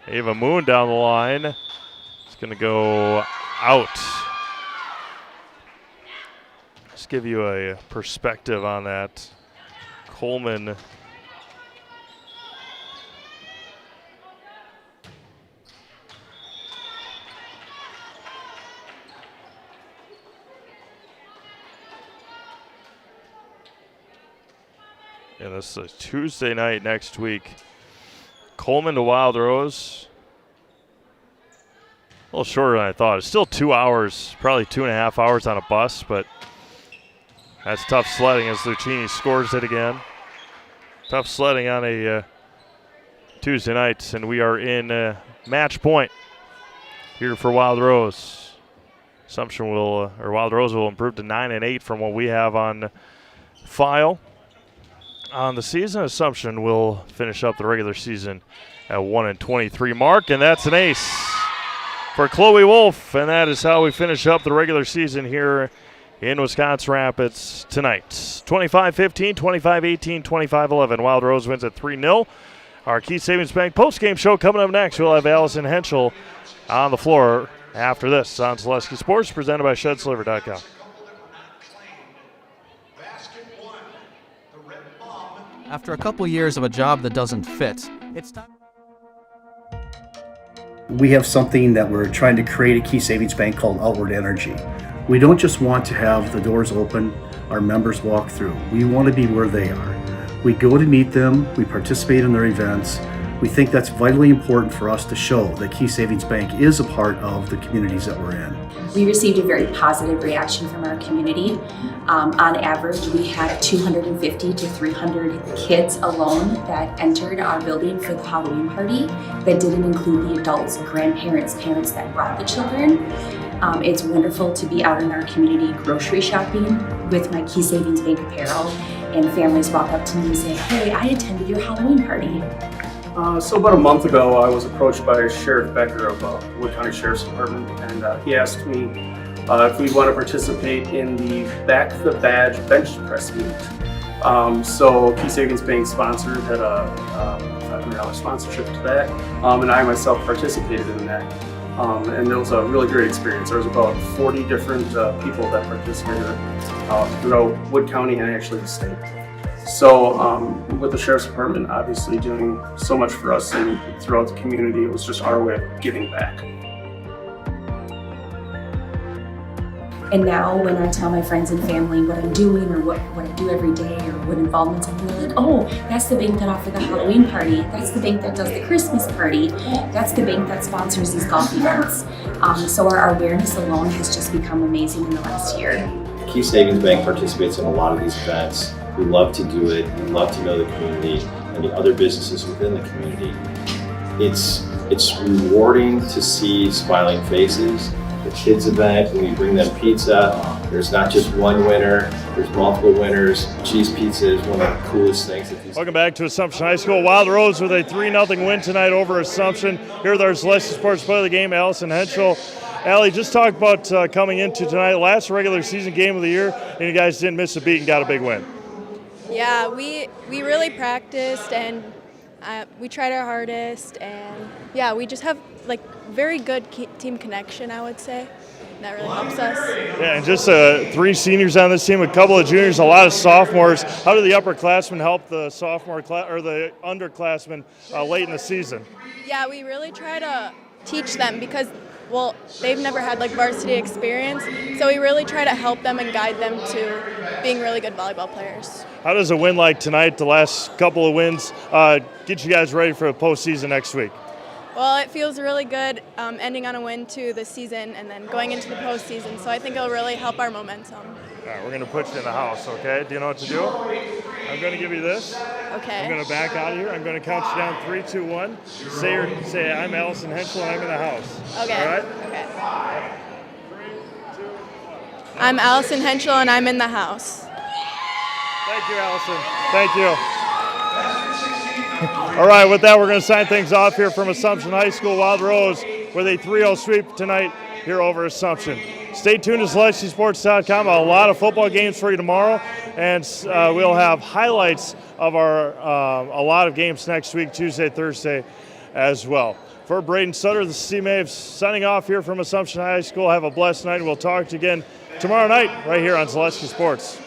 Ava Moon down the line. It's going to go out. Just give you a perspective on that. Coleman And this is Tuesday night next week. Coleman to Wild Rose. A little shorter than I thought. It's still 2 hours, probably 2.5 hours on a bus, but that's tough sledding as Lucchini scores it again. Tough sledding on a Tuesday night, and we are in match point here for Wild Rose. Assumption will, or Wild Rose will improve to 9-8 from what we have on file. On the season, Assumption will finish up the regular season at 1-23 mark, and that's an ace for Chloe Wolf, and that is how we finish up the regular season here in Wisconsin Rapids tonight. 25-15, 25-18, 25-11. Wild Rose wins at 3-0. Our Key Savings Bank postgame show coming up next. We'll have Allison Henschel on the floor after this on Zaleski Sports, presented by ShedSliver.com. After a couple years of a job that doesn't fit, it's time. We have something that we're trying to create at Key Savings Bank called Outward Energy. We don't just want to have the doors open, our members walk through. We want to be where they are. We go to meet them, we participate in their events. We think that's vitally important for us to show that Key Savings Bank is a part of the communities that we're in. We received a very positive reaction from our community. On average, we had 250 to 300 kids alone that entered our building for the Halloween party. That didn't include the adults, grandparents, parents that brought the children. It's wonderful to be out in our community grocery shopping with my Key Savings Bank apparel, and families walk up to me and say, "Hey, I attended your Halloween party." So about a month ago, I was approached by Sheriff Becker of Wood County Sheriff's Department, and he asked me if we'd want to participate in the Back the Badge bench press meet. So Key Savings Bank sponsored, had a $500 sponsorship to that, and I myself participated in that. And it was a really great experience. There was about 40 different people that participated throughout Wood County and actually the state. So with the Sheriff's Department obviously doing so much for us and throughout the community, it was just our way of giving back. And now when I tell my friends and family what I'm doing or what I do every day or what involvements I'm in, they're like, "Oh, that's the bank that offered the Halloween party. That's the bank that does the Christmas party. That's the bank that sponsors these golf events." So our awareness alone has just become amazing in the last year. Key Savings Bank participates in a lot of these events. We love to do it. We love to know the community and the other businesses within the community. It's rewarding to see smiling faces. The kids event, when we bring them pizza, there's not just one winner, there's multiple winners. Cheese pizza is one of the coolest things. Welcome back to Assumption High School. Wild Rose with a 3-0 win tonight over Assumption. Here with our Zaleski Sports Player of the Game, Allison Henschel. Allie, just talk about coming into tonight, last regular season game of the year, and you guys didn't miss a beat and got a big win. Yeah, we really practiced and we tried our hardest, and yeah, we just have like very good team connection, I would say. That really helps us. Yeah, and just 3 seniors on this team, a couple of juniors, a lot of sophomores. How do the upperclassmen help the sophomore or the underclassmen late in the season? Yeah, we really try to teach them because, well, they've never had like varsity experience, so we really try to help them and guide them to being really good volleyball players. How does a win like tonight, the last couple of wins, get you guys ready for the postseason next week? Well, it feels really good ending on a win to the season and then going into the postseason, so I think it'll really help our momentum. All right, we're going to put you in the house, okay? Do you know what to do? I'm going to give you this. Okay. I'm going to back out of here. I'm going to count you down 3, 2, 1. Say I'm Allison Henschel and I'm in the house. Okay. All right? Okay. 3, 2, 1. I'm Allison Henschel and I'm in the house. Thank you, Allison. Thank you. All right, with that, we're going to sign things off here from Assumption High School. Wild Rose with a 3-0 sweep tonight here over Assumption. Stay tuned to SaleskySports.com. A lot of football games for you tomorrow, and we'll have highlights of our a lot of games next week, Tuesday, Thursday as well. For Braden Sutter, the C Maves signing off here from Assumption High School. Have a blessed night, and we'll talk to you again tomorrow night right here on Zaleski Sports.